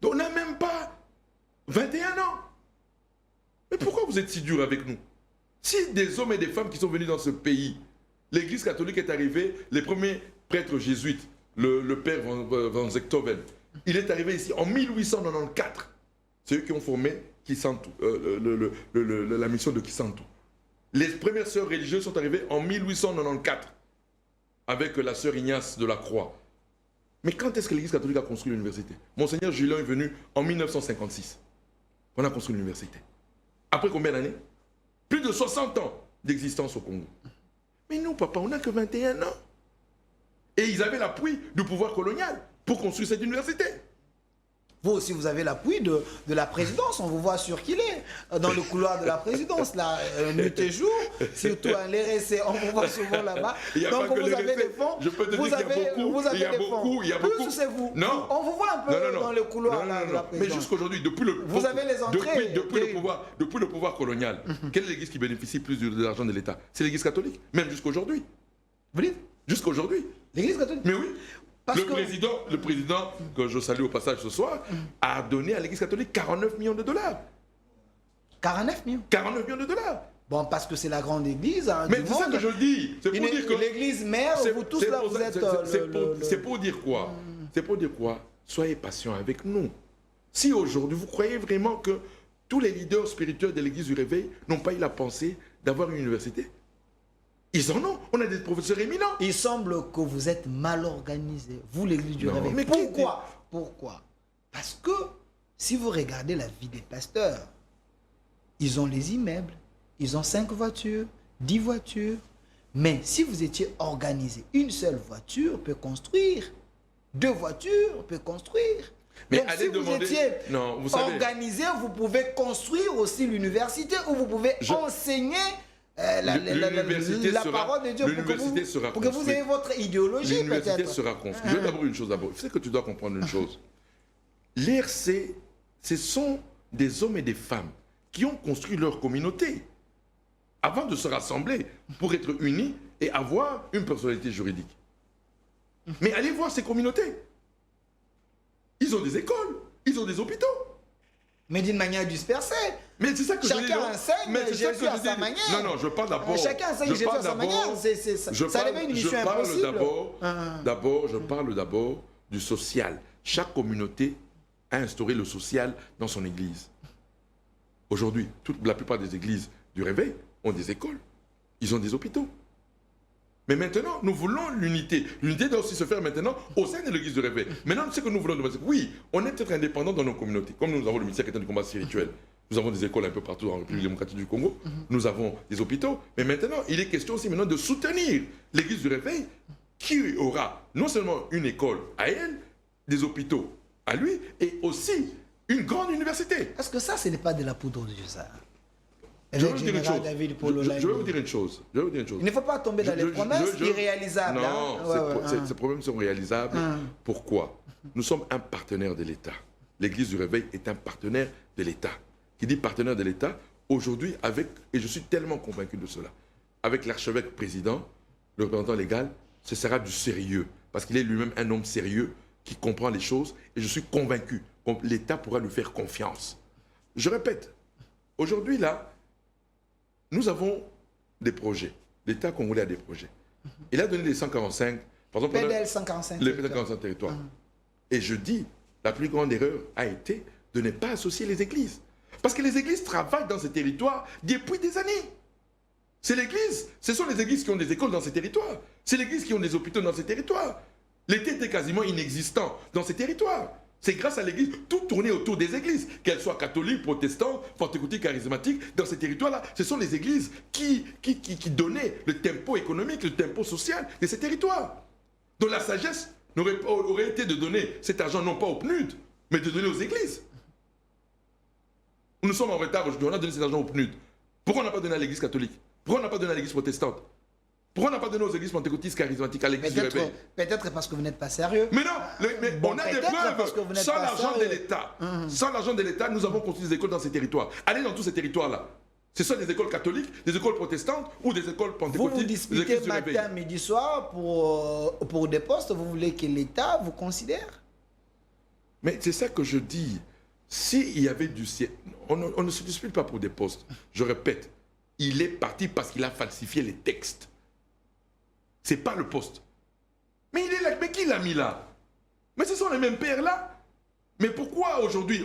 Donc on n'a même pas 21 ans. Mais pourquoi vous êtes si dur avec nous? Si des hommes et des femmes qui sont venus dans ce pays, l'église catholique est arrivée, les premiers prêtres jésuites, le père Van Zektoven, il est arrivé ici en 1894. C'est eux qui ont formé Kisantu, la mission de Kisantu. Les premières sœurs religieuses sont arrivées en 1894 avec la sœur Ignace de la Croix. Mais quand est-ce que l'église catholique a construit l'université? Monseigneur Julien est venu en 1956. On a construit l'université. Après combien d'années? Plus de 60 ans d'existence au Congo. Mais nous, papa, on n'a que 21 ans. Et ils avaient l'appui du pouvoir colonial pour construire cette université. Vous aussi, vous avez l'appui de la présidence. On vous voit sûr qu'il est dans le couloir de la présidence, là, nuit et jour. Surtout à l'RSC, on vous voit souvent là-bas. Donc, vous avez des fonds. Je peux te dire qu'il y a beaucoup. Vous avez des fonds. Il y a beaucoup. Plus, c'est vous. Non. On vous voit un peu dans le couloir là, de la présidence. Mais jusqu'aujourd'hui, depuis le vous avez les entrées. Depuis le pouvoir colonial, quelle est l'église qui bénéficie plus de l'argent de l'État? C'est l'église catholique, même jusqu'aujourd'hui. Vous dites? Jusqu'aujourd'hui. L'église catholique? Mais oui. Le président, que je salue au passage ce soir, a donné à l'église catholique 49 millions de dollars. 49 millions? 49 millions de dollars. Bon, parce que c'est la grande église. Hein, mais c'est ça que je dis. C'est pour dire que l'église mère, vous tous là, vous êtes. C'est pour dire quoi? C'est pour dire quoi? Soyez patients avec nous. Si aujourd'hui, vous croyez vraiment que tous les leaders spirituels de l'église du réveil n'ont pas eu la pensée d'avoir une université? Ils en ont. On a des professeurs éminents. Il semble que vous êtes mal organisé. Vous, l'église du réveil. Mais Pourquoi? Parce que si vous regardez la vie des pasteurs, ils ont les immeubles, ils ont 5 voitures, 10 voitures. Mais si vous étiez organisé, une seule voiture peut construire, 2 voitures peut construire. Mais donc, si vous étiez organisé, vous pouvez construire aussi l'université où vous pouvez enseigner la parole de Dieu pour que vous ayez votre idéologie. L'université sera construite. Je veux d'abord une chose d'abord. Tu sais que tu dois comprendre une chose. L'IRC, ce sont des hommes et des femmes qui ont construit leur communauté avant de se rassembler pour être unis et avoir une personnalité juridique. Mais allez voir ces communautés. Ils ont des écoles, ils ont des hôpitaux. Mais d'une manière dispersée. Mais c'est ça que chacun enseigne Jésus à sa manière. Non, je parle d'abord. Chacun enseigne Jésus à sa manière. Ça devient une mission impossible. Je parle d'abord du social. Chaque communauté a instauré le social dans son église. Aujourd'hui, la plupart des églises du réveil ont des écoles. Ils ont des hôpitaux. Mais maintenant, nous voulons l'unité. L'unité doit aussi se faire maintenant au sein de l'église du réveil. Maintenant, ce que nous voulons, oui, on est peut-être indépendants dans nos communautés. Comme nous avons le ministère chrétien du combat spirituel. Nous avons des écoles un peu partout dans la République démocratique du Congo. Nous avons des hôpitaux. Mais maintenant, il est question aussi maintenant de soutenir l'église du réveil qui aura non seulement une école à elle, des hôpitaux à lui, et aussi une grande université. Est-ce que ça, ce n'est pas de la poudre de ça? Je vais vous dire une chose. Il ne faut pas tomber dans les promesses irréalisables. Non, ces problèmes sont réalisables. Pourquoi? Nous sommes un partenaire de l'État. L'Église du Réveil est un partenaire de l'État. Qui dit partenaire de l'État, aujourd'hui, et je suis tellement convaincu de cela, avec l'archevêque président, le représentant légal, ce sera du sérieux. Parce qu'il est lui-même un homme sérieux qui comprend les choses. Et je suis convaincu que l'État pourra lui faire confiance. Je répète, aujourd'hui, là, nous avons des projets. L'État congolais a des projets. Il a donné les 145... Par exemple, PDL 145 les 145 territoires. Et je dis, la plus grande erreur a été de ne pas associer les églises. Parce que les églises travaillent dans ces territoires depuis des années. C'est l'église. Ce sont les églises qui ont des écoles dans ces territoires. C'est l'église qui ont des hôpitaux dans ces territoires. L'État était quasiment inexistant dans ces territoires. C'est grâce à l'église, tout tournait autour des églises, qu'elles soient catholiques, protestantes, pentecôtiques, charismatiques, dans ces territoires-là. Ce sont les églises qui donnaient le tempo économique, le tempo social de ces territoires. Donc la sagesse aurait été de donner cet argent non pas au PNUD, mais de donner aux églises. Nous sommes en retard aujourd'hui, on a donné cet argent au PNUD. Pourquoi on n'a pas donné à l'église catholique? Pourquoi on n'a pas donné à l'église protestante? Pourquoi on n'a pas donné aux églises pentecôtistes charismatiques, à l'église du réveil? Peut-être parce que vous n'êtes pas sérieux. Mais non, on a des preuves. Sans l'argent de l'État, sans l'argent de l'État, nous avons construit des écoles dans ces territoires. Allez dans tous ces territoires-là. Ce sont des écoles catholiques, des écoles protestantes ou des écoles pentecôtistes. Vous disputez matin, midi, soir pour des postes. Vous voulez que l'État vous considère? Mais c'est ça que je dis. S'il y avait du ciel, on ne se dispute pas pour des postes. Je répète, il est parti parce qu'il a falsifié les textes. C'est pas le poste. Mais il est là. Mais qui l'a mis là? Mais ce sont les mêmes pères là. Mais pourquoi aujourd'hui,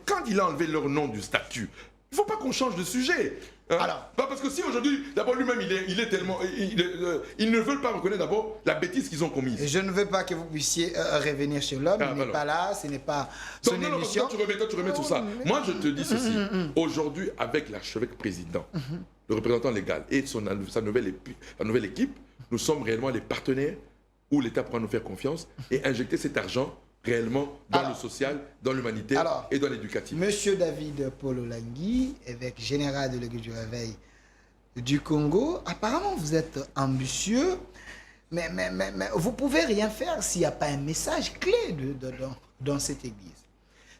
quand il a enlevé leur nom du statut, il ne faut pas qu'on change de sujet. Alors, parce que si aujourd'hui, d'abord lui-même, il est tellement... Ils ne veulent pas reconnaître d'abord la bêtise qu'ils ont commise. Je ne veux pas que vous puissiez revenir sur l'homme. Il n'est pas là, ce n'est pas son émission. Toi, tu remets tout ça. Moi, je te dis ceci. Aujourd'hui, avec l'archevêque président, le représentant légal et sa nouvelle équipe, nous sommes réellement les partenaires où l'État pourra nous faire confiance et injecter cet argent réellement dans le social, dans l'humanitaire et dans l'éducatif. Monsieur David Paul Olangui, évêque général de l'Église du Réveil du Congo, apparemment vous êtes ambitieux, mais vous ne pouvez rien faire s'il n'y a pas un message clé dans cette Église.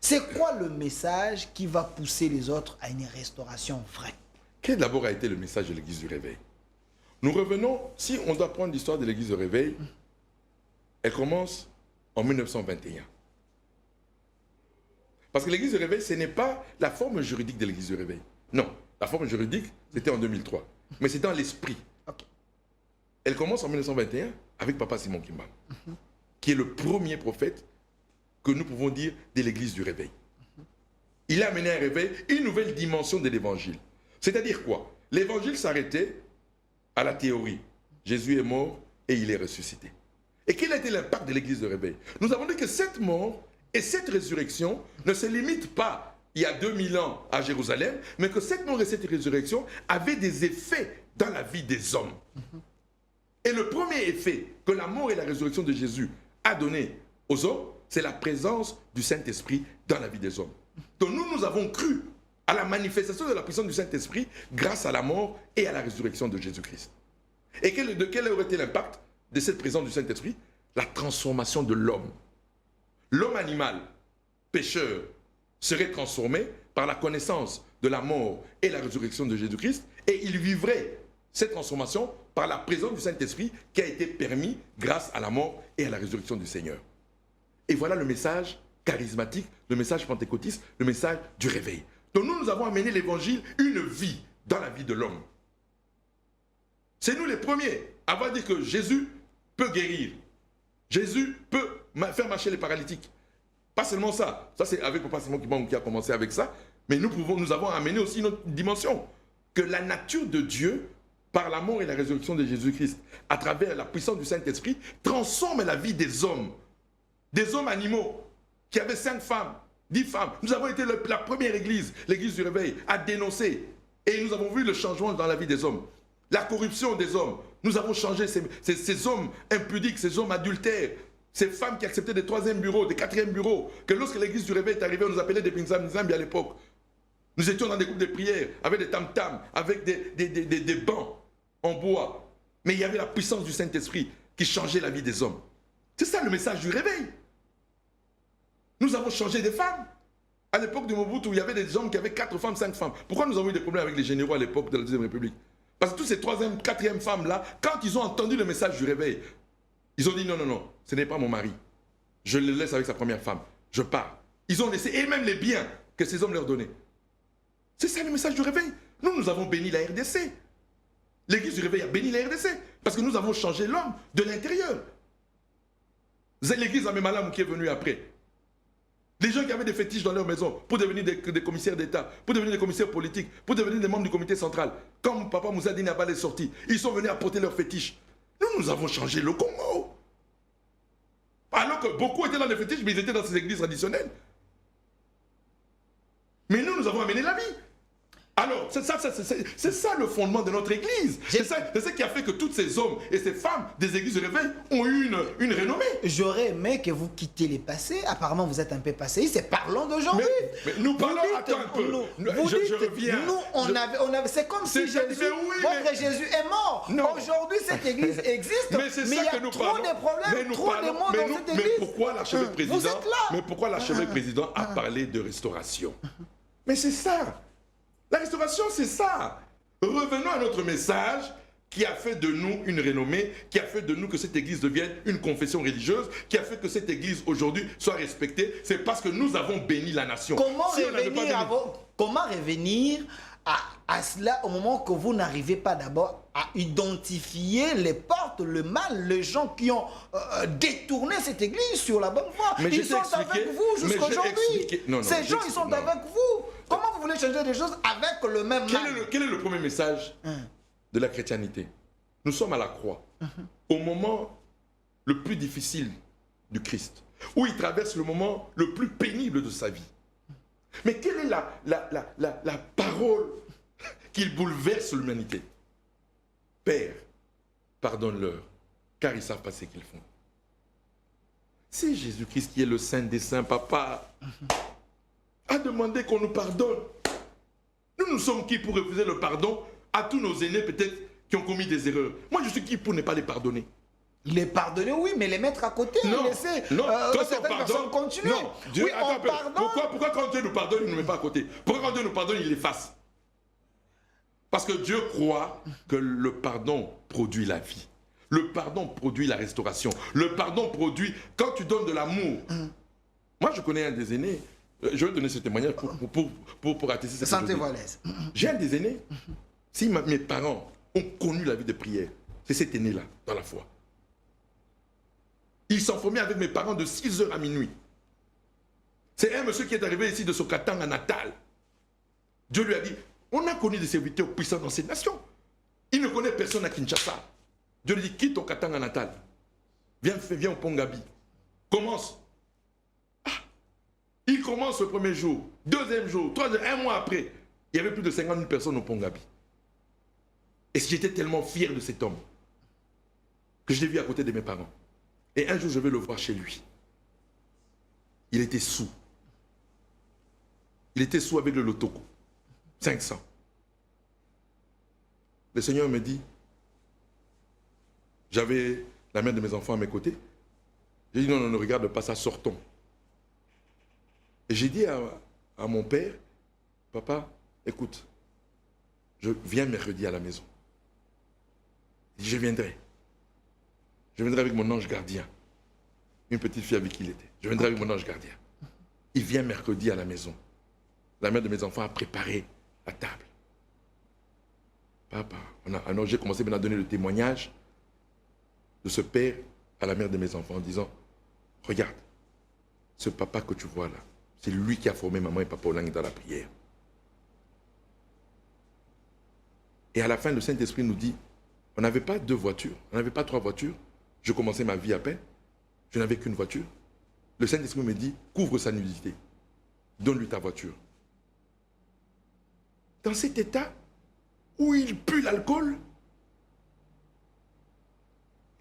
C'est quoi le message qui va pousser les autres à une restauration vraie? Quel d'abord a été le message de l'Église du Réveil? Nous revenons, si on doit prendre l'histoire de l'Église du Réveil, elle commence en 1921. Parce que l'Église du Réveil, ce n'est pas la forme juridique de l'Église du Réveil. Non, la forme juridique, c'était en 2003. Mais c'est dans l'esprit. Okay. Elle commence en 1921 avec Papa Simon Kimba, qui est le premier prophète que nous pouvons dire de l'Église du Réveil. Il a amené un réveil, une nouvelle dimension de l'Évangile. C'est-à-dire quoi? L'Évangile s'arrêtait à la théorie. Jésus est mort et il est ressuscité. Et quel a été l'impact de l'Église du Réveil? Nous avons dit que cette mort et cette résurrection ne se limitent pas il y a 2000 ans à Jérusalem, mais que cette mort et cette résurrection avaient des effets dans la vie des hommes. Et le premier effet que la mort et la résurrection de Jésus a donné aux hommes, c'est la présence du Saint-Esprit dans la vie des hommes. Donc nous avons cru à la manifestation de la puissance du Saint-Esprit grâce à la mort et à la résurrection de Jésus-Christ. Et quel aurait été l'impact de cette présence du Saint-Esprit? La transformation de l'homme. L'homme animal, pécheur, serait transformé par la connaissance de la mort et la résurrection de Jésus-Christ, et il vivrait cette transformation par la présence du Saint-Esprit qui a été permis grâce à la mort et à la résurrection du Seigneur. Et voilà le message charismatique, le message pentecôtiste, le message du réveil. Donc nous avons amené l'évangile, une vie dans la vie de l'homme. C'est nous les premiers à avoir dit que Jésus peut guérir. Jésus peut faire marcher les paralytiques. Pas seulement ça. Ça, c'est avec Papa Simon qui a commencé avec ça. Mais nous avons amené aussi une autre dimension. Que la nature de Dieu, par la mort et la résurrection de Jésus-Christ, à travers la puissance du Saint-Esprit, transforme la vie des hommes. Des hommes animaux qui avaient 5 femmes, 10 femmes. Nous avons été la première église, l'église du Réveil, à dénoncer. Et nous avons vu le changement dans la vie des hommes. La corruption des hommes. Nous avons changé ces hommes impudiques, ces hommes adultères, ces femmes qui acceptaient des 3e bureaux, des 4e bureaux, que lorsque l'église du Réveil est arrivée, on nous appelait des Binzambi à l'époque. Nous étions dans des groupes de prière, avec des tam-tams, avec des bancs en bois. Mais il y avait la puissance du Saint-Esprit qui changeait la vie des hommes. C'est ça le message du Réveil. Nous avons changé des femmes. À l'époque de Mobutu, il y avait des hommes qui avaient 4 femmes, 5 femmes. Pourquoi nous avons eu des problèmes avec les généraux à l'époque de la Deuxième République? Parce que toutes ces 3e, 4e femmes-là, quand ils ont entendu le message du Réveil, ils ont dit non, non, non, ce n'est pas mon mari. Je le laisse avec sa première femme. Je pars. Ils ont laissé, et même les biens que ces hommes leur donnaient. C'est ça le message du Réveil. Nous avons béni la RDC. L'église du Réveil a béni la RDC. Parce que nous avons changé l'homme de l'intérieur. C'est l'église Amemalam qui est venue après. Les gens qui avaient des fétiches dans leur maison pour devenir des commissaires d'État, pour devenir des commissaires politiques, pour devenir des membres du comité central. Comme Papa Moussa Dinaba est sorti, ils sont venus apporter leurs fétiches. Nous avons changé le Congo. Alors que beaucoup étaient dans les fétiches, mais ils étaient dans ces églises traditionnelles. Mais nous avons amené la vie. Alors, c'est ça le fondement de notre église. C'est ça qui a fait que tous ces hommes et ces femmes des églises de réveil ont eu une renommée. J'aurais aimé que vous quittiez les passés. Apparemment, vous êtes un peu passéiste. Parlons d'aujourd'hui. Mais nous parlons, attends un peu. Je reviens. Nous, c'est comme si Jésus, votre Jésus est mort. Aujourd'hui, cette église existe. Mais c'est ça que nous parlons. Il y a trop de problèmes, trop de mots dans cette église. Mais pourquoi l'archevêque président a parlé de restauration? Mais c'est ça. La restauration, c'est ça. Revenons à notre message qui a fait de nous une renommée, qui a fait de nous que cette église devienne une confession religieuse, qui a fait que cette église aujourd'hui soit respectée. C'est parce que nous avons béni la nation. Comment revenir à cela au moment que vous n'arrivez pas d'abord à identifier les portes, le mal, les gens qui ont détourné cette église sur la bonne voie? Mais ils sont avec vous jusqu'à aujourd'hui. Ces gens, ils sont avec vous. Comment vous voulez changer des choses avec le même mal? Quel est le premier message de la chrétienté? Nous sommes à la croix, au moment le plus difficile du Christ, où il traverse le moment le plus pénible de sa vie. Mais quelle est la parole qui bouleverse l'humanité? Père, pardonne-leur, car ils ne savent pas ce qu'ils font. Si Jésus-Christ, qui est le Saint des Saints, papa, a demandé qu'on nous pardonne, nous sommes qui pour refuser le pardon à tous nos aînés peut-être qui ont commis des erreurs? Moi, je suis qui pour ne pas les pardonner? Les pardonner, oui, mais les mettre à côté, non, les laisser quand certaines personnes continuer. Non, Dieu, oui, attends un peu. pardonne. Pourquoi quand Dieu nous pardonne, il ne nous met pas à côté? Pourquoi quand Dieu nous pardonne, il l'efface? Parce que Dieu croit que le pardon produit la vie. Le pardon produit la restauration. Le pardon produit... Quand tu donnes de l'amour... Moi, je connais un des aînés. Je vais donner ce témoignage pour attester cette Sentez-vous à l'aise. J'ai un des aînés. Si mes parents ont connu la vie de prière, c'est cet aîné-là, dans la foi. Il s'en formait avec mes parents de 6h à minuit. C'est un monsieur qui est arrivé ici de Sokatanga Natal. Dieu lui a dit, on a connu des serviteurs puissants dans cette nation. Il ne connaît personne à Kinshasa. Dieu lui dit, quitte ton Katanga Natal. Viens au Pongabi. Commence. Ah. Il commence le premier jour, deuxième jour, troisième, un mois après. Il y avait plus de 50 000 personnes au Pongabi. Et j'étais tellement fier de cet homme que je l'ai vu à côté de mes parents. Et un jour, je vais le voir chez lui. Il était sous. Il était sous avec le lotoko. 500. Le Seigneur me dit, j'avais la mère de mes enfants à mes côtés. J'ai dit, non, ne regarde pas ça, sortons. Et j'ai dit à mon père, papa, écoute, je viens mercredi à la maison. Il dit, je viendrai. Je viendrai avec mon ange gardien. Une petite fille avec qui il était. Je viendrai avec mon ange gardien. Il vient mercredi à la maison. La mère de mes enfants a préparé la table. Papa, alors j'ai commencé maintenant à donner le témoignage de ce père à la mère de mes enfants en disant, regarde, ce papa que tu vois là, c'est lui qui a formé maman et papa Olang dans la prière. Et à la fin, le Saint-Esprit nous dit, on n'avait pas 2 voitures, on n'avait pas 3 voitures. Je commençais ma vie à peine. Je n'avais qu'une voiture. Le Saint-Esprit me dit, couvre sa nudité. Donne-lui ta voiture. Dans cet état où il pue l'alcool,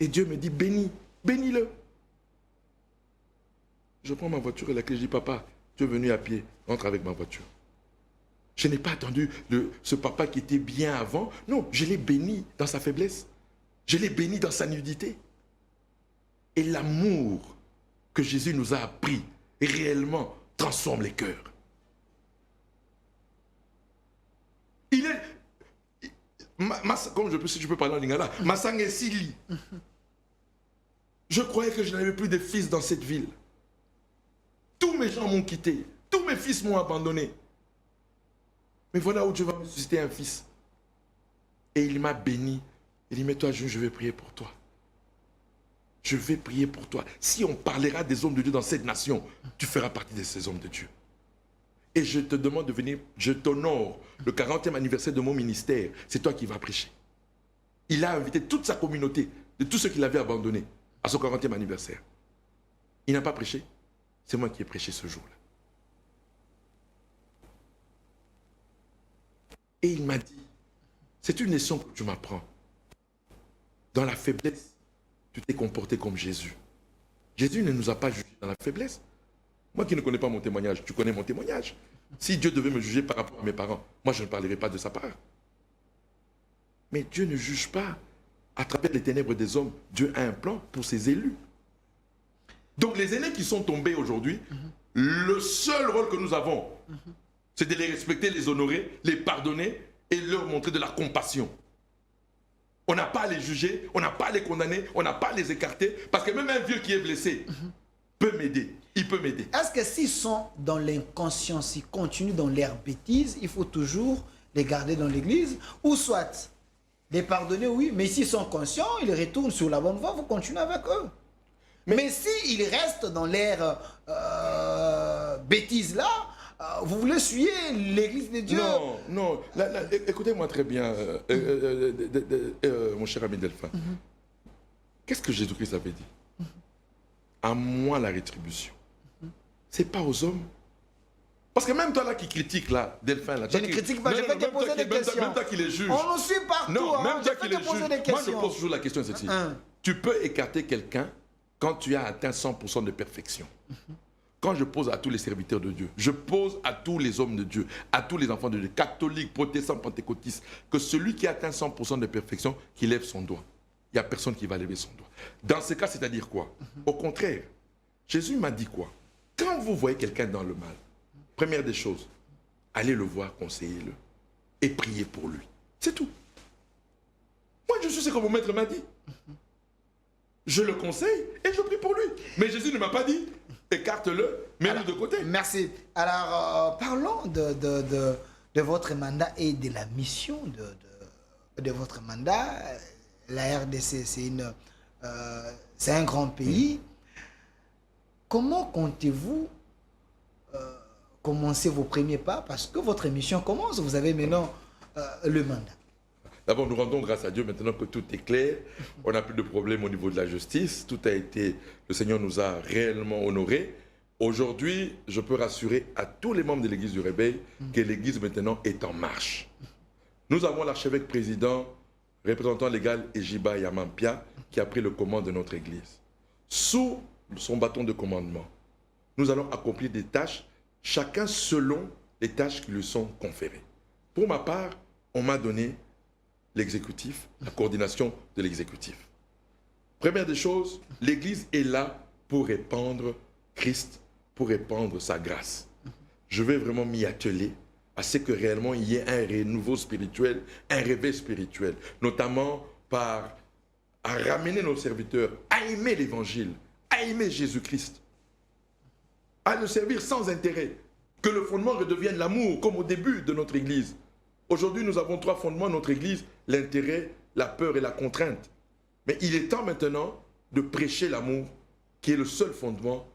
et Dieu me dit, bénis-le. Je prends ma voiture et la clé, je dis, papa, tu es venu à pied, rentre avec ma voiture. Je n'ai pas attendu ce papa qui était bien avant. Non, je l'ai béni dans sa faiblesse. Je l'ai béni dans sa nudité. Et l'amour que Jésus nous a appris réellement transforme les cœurs. Il est... comme je peux parler en lingala, ma sang est sili. Je croyais que je n'avais plus de fils dans cette ville. Tous mes gens m'ont quitté. Tous mes fils m'ont abandonné. Mais voilà où Dieu va me susciter un fils. Et il m'a béni. Il dit, mets-toi à genoux, je vais prier pour toi. Je vais prier pour toi. Si on parlera des hommes de Dieu dans cette nation, tu feras partie de ces hommes de Dieu. Et je te demande de venir, je t'honore. Le 40e anniversaire de mon ministère, c'est toi qui vas prêcher. Il a invité toute sa communauté, de tous ceux qui l'avaient abandonné, à son 40e anniversaire. Il n'a pas prêché. C'est moi qui ai prêché ce jour-là. Et il m'a dit, c'est une leçon que tu m'apprends. Dans la faiblesse, tu t'es comporté comme Jésus. Jésus ne nous a pas jugés dans la faiblesse. Moi qui ne connais pas mon témoignage, tu connais mon témoignage. Si Dieu devait me juger par rapport à mes parents, moi je ne parlerai pas de sa part. Mais Dieu ne juge pas à travers les ténèbres des hommes. Dieu a un plan pour ses élus. Donc les aînés qui sont tombés aujourd'hui, le seul rôle que nous avons, c'est de les respecter, les honorer, les pardonner et leur montrer de la compassion. On n'a pas à les juger, on n'a pas à les condamner, on n'a pas à les écarter, parce que même un vieux qui est blessé peut m'aider, il peut m'aider. Est-ce que s'ils sont dans l'inconscience, s'ils continuent dans leurs bêtises, il faut toujours les garder dans l'église, ou soit les pardonner, oui, mais s'ils sont conscients, ils retournent sur la bonne voie, vous continuez avec eux. Mais s'ils restent dans leur bêtise-là, vous voulez suivre l'église de Dieu? Non, non. Écoutez-moi très bien, mon cher ami Delphin. Qu'est-ce que Jésus-Christ avait dit? À moi la rétribution. C'est pas aux hommes. Parce que même toi là qui critique là, Delphin là. Je ne critique pas, je vais te poser des questions. Même toi qui les juge. On nous suit partout. Non, même toi qui les juge. Moi je questions. pose toujours la question celle-ci. Tu peux écarter quelqu'un quand tu as atteint 100% de perfection, quand je pose à tous les serviteurs de Dieu, je pose à tous les hommes de Dieu, à tous les enfants de Dieu, catholiques, protestants, pentecôtistes, que celui qui atteint 100% de perfection, qu'il lève son doigt. Il n'y a personne qui va lever son doigt. Dans ce cas, c'est-à-dire quoi? Au contraire, Jésus m'a dit quoi? Quand vous voyez quelqu'un dans le mal, première des choses, allez le voir, conseillez-le et priez pour lui. C'est tout. Moi, je sais ce que mon maître m'a dit. Je le conseille et je prie pour lui. Mais Jésus ne m'a pas dit, écarte-le, mets-le de côté. Merci. Alors, parlons de votre mandat et de la mission de votre mandat. La RDC, c'est un grand pays. Comment comptez-vous commencer vos premiers pas? Parce que votre mission commence, vous avez maintenant le mandat. D'abord, nous rendons grâce à Dieu maintenant que tout est clair. On n'a plus de problème au niveau de la justice. Tout a été, le Seigneur nous a réellement honorés. Aujourd'hui, je peux rassurer à tous les membres de l'Église du Réveil que l'Église maintenant est en marche. Nous avons l'archevêque président, représentant légal Ejiba Yamampia, qui a pris le commande de notre Église. Sous son bâton de commandement, nous allons accomplir des tâches, chacun selon les tâches qui lui sont conférées. Pour ma part, on m'a donné l'exécutif, la coordination de l'exécutif. Première des choses, l'Église est là pour répandre Christ, pour répandre sa grâce. Je vais vraiment m'y atteler à ce que réellement il y ait un renouveau spirituel, un réveil spirituel, notamment à ramener nos serviteurs à aimer l'Évangile, à aimer Jésus-Christ, à le servir sans intérêt, que le fondement redevienne l'amour, comme au début de notre Église. Aujourd'hui, nous avons 3 fondements de notre Église, l'intérêt, la peur et la contrainte. Mais il est temps maintenant de prêcher l'amour, qui est le seul fondement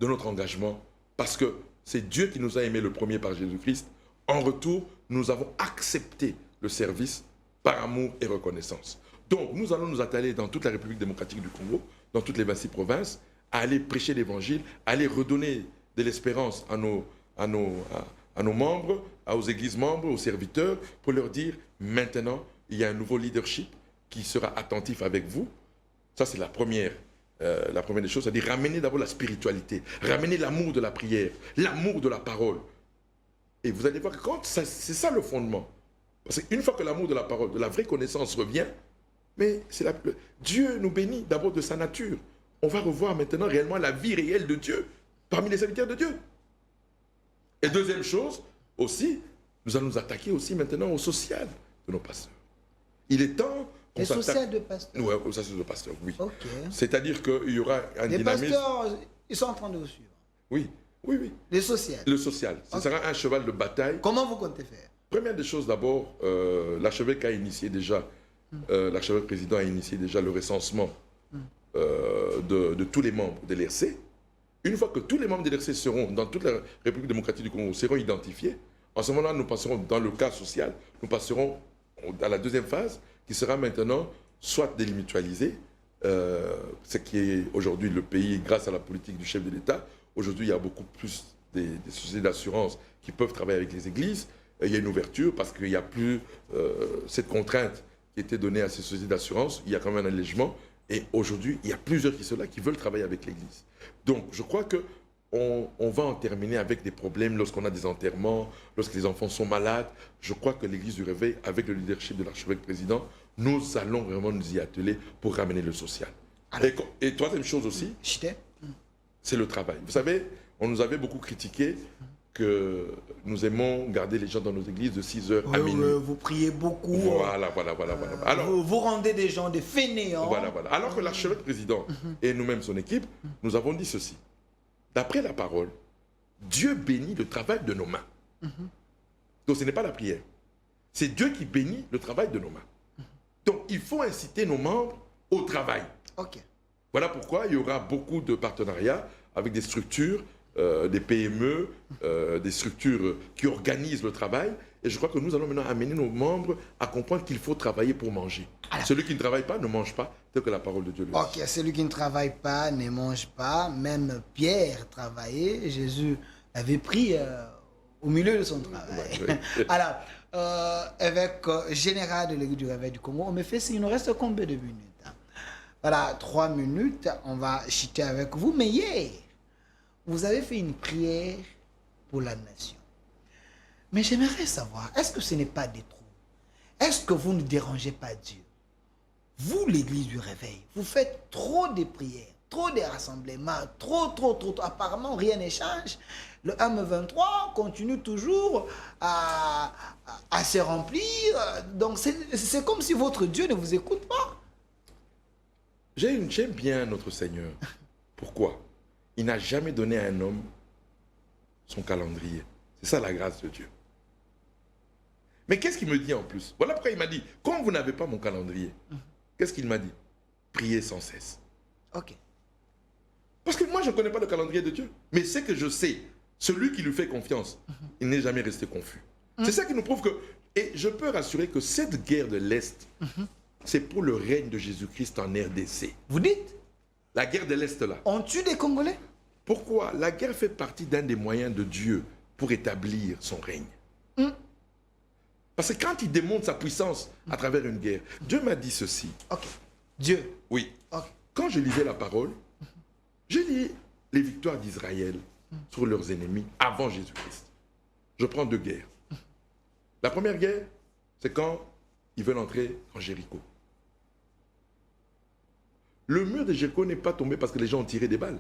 de notre engagement, parce que c'est Dieu qui nous a aimés le premier par Jésus-Christ. En retour, nous avons accepté le service par amour et reconnaissance. Donc, nous allons nous atteler dans toute la République démocratique du Congo, dans toutes les 26 provinces, à aller prêcher l'Évangile, à aller redonner de l'espérance à nos membres, aux églises membres, aux serviteurs, pour leur dire, maintenant, il y a un nouveau leadership qui sera attentif avec vous. Ça, c'est la première des choses, c'est-à-dire ramener d'abord la spiritualité, ramener l'amour de la prière, l'amour de la parole. Et vous allez voir que c'est ça le fondement. Parce qu'une fois que l'amour de la parole, de la vraie connaissance revient, mais Dieu nous bénit d'abord de sa nature. On va revoir maintenant réellement la vie réelle de Dieu parmi les serviteurs de Dieu. Et deuxième chose, aussi, nous allons nous attaquer aussi maintenant au social de nos pasteurs. Il est temps qu'on s'attaque... Le social de pasteurs? Oui, au social de pasteurs, oui. Okay. C'est-à-dire qu'il y aura un dynamisme... Les pasteurs, ils sont en train de vous suivre? Oui, oui, oui. Le social? Le social. Ce sera un cheval de bataille. Comment vous comptez faire? Première des choses, d'abord, l'archevêque a initié déjà, l'archevêque président a initié déjà le recensement de tous les membres de l'RC. Une fois que tous les membres de l'RC seront, dans toute la République démocratique du Congo, seront identifiés, en ce moment-là, nous passerons dans le cas social, nous passerons à la deuxième phase, qui sera maintenant soit délimitualisé, ce qui est aujourd'hui le pays, grâce à la politique du chef de l'État. Aujourd'hui, il y a beaucoup plus des sociétés d'assurance qui peuvent travailler avec les églises. Il y a une ouverture parce qu'il n'y a plus cette contrainte qui était donnée à ces sociétés d'assurance. Il y a quand même un allègement. Et aujourd'hui, il y a plusieurs qui sont là, qui veulent travailler avec l'Église. Donc, je crois qu'on va en terminer avec des problèmes lorsqu'on a des enterrements, lorsque les enfants sont malades. Je crois que l'Église du Réveil, avec le leadership de l'archevêque président, nous allons vraiment nous y atteler pour ramener le social. Et troisième chose aussi, c'est le travail. Vous savez, on nous avait beaucoup critiqué que nous aimons garder les gens dans nos églises de 6h à minuit. Vous priez beaucoup. Voilà. Alors, vous rendez des gens des fainéants. Voilà. Alors que l'archevêque président et nous-mêmes, son équipe, nous avons dit ceci. D'après la parole, Dieu bénit le travail de nos mains. Donc ce n'est pas la prière. C'est Dieu qui bénit le travail de nos mains. Donc il faut inciter nos membres au travail. Ok. Voilà pourquoi il y aura beaucoup de partenariats avec des structures, des PME, des structures qui organisent le travail. Et je crois que nous allons maintenant amener nos membres à comprendre qu'il faut travailler pour manger. Alors, celui qui ne travaille pas ne mange pas, tel que la parole de Dieu le dit. Ok, celui qui ne travaille pas ne mange pas. Même Pierre travaillait. Jésus avait pris au milieu de son travail. Oui. Alors, évêque général de l'Église du Réveil du Congo, on me fait signe, il nous reste combien de minutes? Voilà, 3 minutes, on va chuter avec vous. Mais hier, vous avez fait une prière pour la nation. Mais j'aimerais savoir, est-ce que ce n'est pas des trous? Est-ce que vous ne dérangez pas Dieu? Vous, l'église du réveil, vous faites trop de prières, trop de rassemblements, trop. Apparemment, rien ne change. Le M23 continue toujours à se remplir. Donc, c'est comme si votre Dieu ne vous écoute pas. J'aime bien notre Seigneur. Pourquoi? Il n'a jamais donné à un homme son calendrier. C'est ça la grâce de Dieu. Mais qu'est-ce qu'il me dit en plus? Voilà pourquoi il m'a dit, quand vous n'avez pas mon calendrier, qu'est-ce qu'il m'a dit? Priez sans cesse. Ok. Parce que moi, je ne connais pas le calendrier de Dieu. Mais c'est que je sais, celui qui lui fait confiance, il n'est jamais resté confus. C'est ça qui nous prouve que... Et je peux rassurer que cette guerre de l'Est, c'est pour le règne de Jésus-Christ en RDC. Vous dites? La guerre de l'Est, là. On tue des Congolais? Pourquoi? La guerre fait partie d'un des moyens de Dieu pour établir son règne. Parce que quand il démontre sa puissance à travers une guerre, Dieu m'a dit ceci. Ok. Dieu. Oui. Ok. Quand je lisais la parole, j'ai lu les victoires d'Israël sur leurs ennemis avant Jésus-Christ. Je prends 2 guerres. La première guerre, c'est quand ils veulent entrer en Jéricho. Le mur de Jéricho n'est pas tombé parce que les gens ont tiré des balles.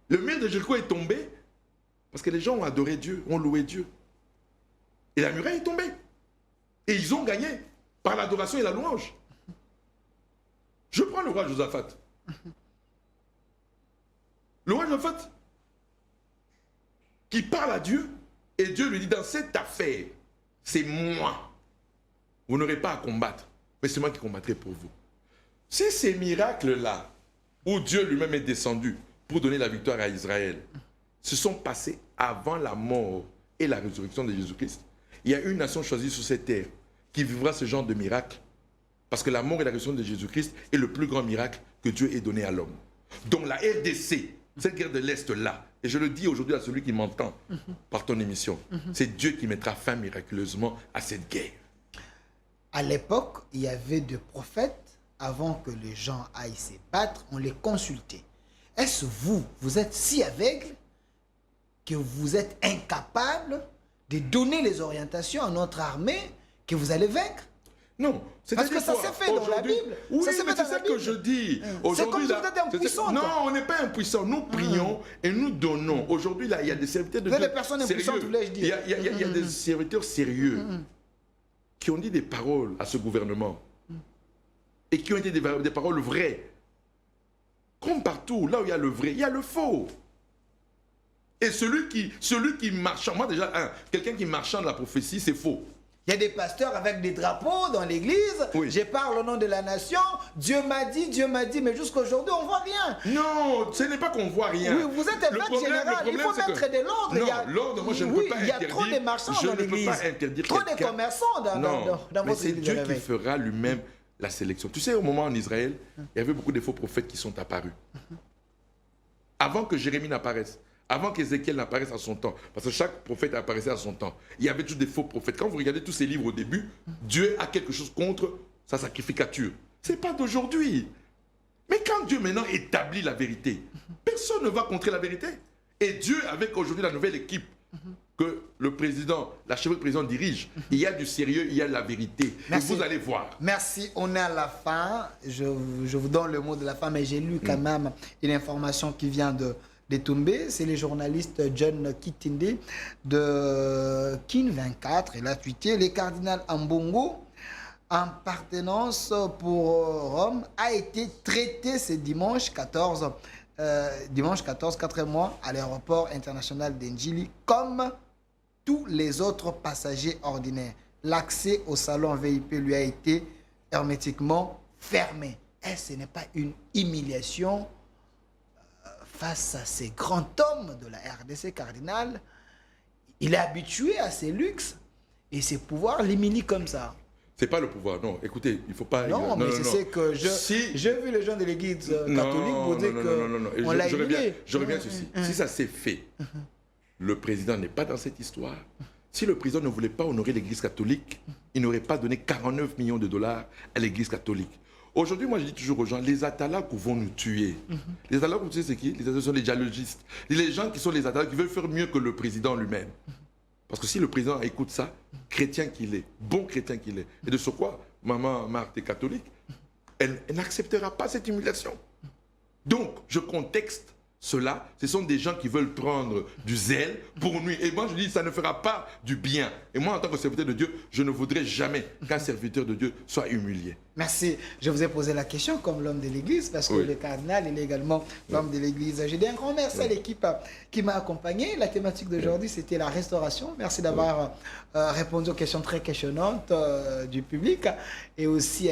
Le mur de Jéricho est tombé parce que les gens ont adoré Dieu, ont loué Dieu. Et la muraille est tombée. Et ils ont gagné par l'adoration et la louange. Je prends le roi Josaphat. Le roi Josaphat qui parle à Dieu et Dieu lui dit dans cette affaire, c'est moi. Vous n'aurez pas à combattre, mais c'est moi qui combattrai pour vous. Si ces miracles-là, où Dieu lui-même est descendu pour donner la victoire à Israël, se sont passés avant la mort et la résurrection de Jésus-Christ, il y a une nation choisie sur cette terre qui vivra ce genre de miracle. Parce que la mort et la résurrection de Jésus-Christ est le plus grand miracle que Dieu ait donné à l'homme. Donc la RDC, cette guerre de l'Est-là, et je le dis aujourd'hui à celui qui m'entend par ton émission, c'est Dieu qui mettra fin miraculeusement à cette guerre. À l'époque, il y avait des prophètes. Avant que les gens aillent se battre, on les consultait. Est-ce vous êtes si aveugle que vous êtes incapable de donner les orientations à notre armée que vous allez vaincre? Non, parce que ça s'est fait dans la Bible. Oui, ça mais c'est ça que je dis. C'est comme si vous êtes impuissant. Non, on n'est pas impuissant. Nous prions et nous donnons. Aujourd'hui, là, il y a des serviteurs de Dieu. Vous êtes des personnes impuissantes, voulais-je dire. Il y a des serviteurs sérieux qui ont dit des paroles à ce gouvernement et qui ont été des paroles vraies. Comme partout, là où il y a le vrai, il y a le faux. Et celui qui marchande, moi déjà, quelqu'un qui marchande la prophétie, c'est faux. Il y a des pasteurs avec des drapeaux dans l'église. Oui. Je parle au nom de la nation. Dieu m'a dit, mais jusqu'à aujourd'hui, on ne voit rien. Non, ce n'est pas qu'on ne voit rien. Oui, vous êtes évêque général. Il faut mettre de l'ordre. Non, l'ordre, moi, je ne peux pas interdire. Il y a trop de marchands dans l'église. Je ne peux pas interdire trop de commerçants dans votre église. C'est Dieu qui fera lui-même la sélection. Tu sais, au moment en Israël, il y avait beaucoup de faux prophètes qui sont apparus. Avant que Jérémie n'apparaisse. Avant qu'Ézéchiel n'apparaisse à son temps, parce que chaque prophète apparaissait à son temps, il y avait tous des faux prophètes. Quand vous regardez tous ces livres au début, Dieu a quelque chose contre sa sacrificature. Ce n'est pas d'aujourd'hui. Mais quand Dieu maintenant établit la vérité, personne ne va contrer la vérité. Et Dieu, avec aujourd'hui la nouvelle équipe que le président, l'archevêque président dirige, il y a du sérieux, il y a de la vérité. Merci. Et vous allez voir. Merci, on est à la fin. Je vous donne le mot de la fin, mais j'ai lu quand même une information qui vient de Tombé, c'est le journaliste John Kitinde de Kin 24. Il a tweeté: le cardinal Ambongo, en partenance pour Rome, a été traité ce dimanche 14, 4 mois, à l'aéroport international d'Njili, comme tous les autres passagers ordinaires. L'accès au salon VIP lui a été hermétiquement fermé. Et ce n'est pas une humiliation face à ces grands hommes de la RDC cardinal? Il est habitué à ces luxes et ses pouvoirs l'humilient comme ça. C'est pas le pouvoir, non. Écoutez, il faut pas... Non, mais c'est que j'ai vu les gens de l'église catholique pour dire qu'on l'a humilié. Je reviens à ceci. Si ça s'est fait, le président n'est pas dans cette histoire. Si le président ne voulait pas honorer l'église catholique, il n'aurait pas donné 49 millions de dollars à l'église catholique. Aujourd'hui, moi, je dis toujours aux gens, les atalaks vont nous tuer. Les atalaks, vous savez c'est qui? Les atalaks sont les dialogistes. Les gens qui sont les atalaks qui veulent faire mieux que le président lui-même. Parce que si le président écoute ça, chrétien qu'il est, bon chrétien qu'il est, et de ce quoi, maman Marthe est catholique, elle n'acceptera pas cette humiliation. Donc, je contexte cela, ce sont des gens qui veulent prendre du zèle pour nuire. Et moi, je dis, ça ne fera pas du bien. Et moi, en tant que serviteur de Dieu, je ne voudrais jamais qu'un serviteur de Dieu soit humilié. Merci. Je vous ai posé la question comme l'homme de l'Église, parce que le cardinal, il est également l'homme de l'Église. J'ai dit un grand merci à l'équipe qui m'a accompagné. La thématique d'aujourd'hui, c'était la restauration. Merci d'avoir répondu aux questions très questionnantes du public. Et aussi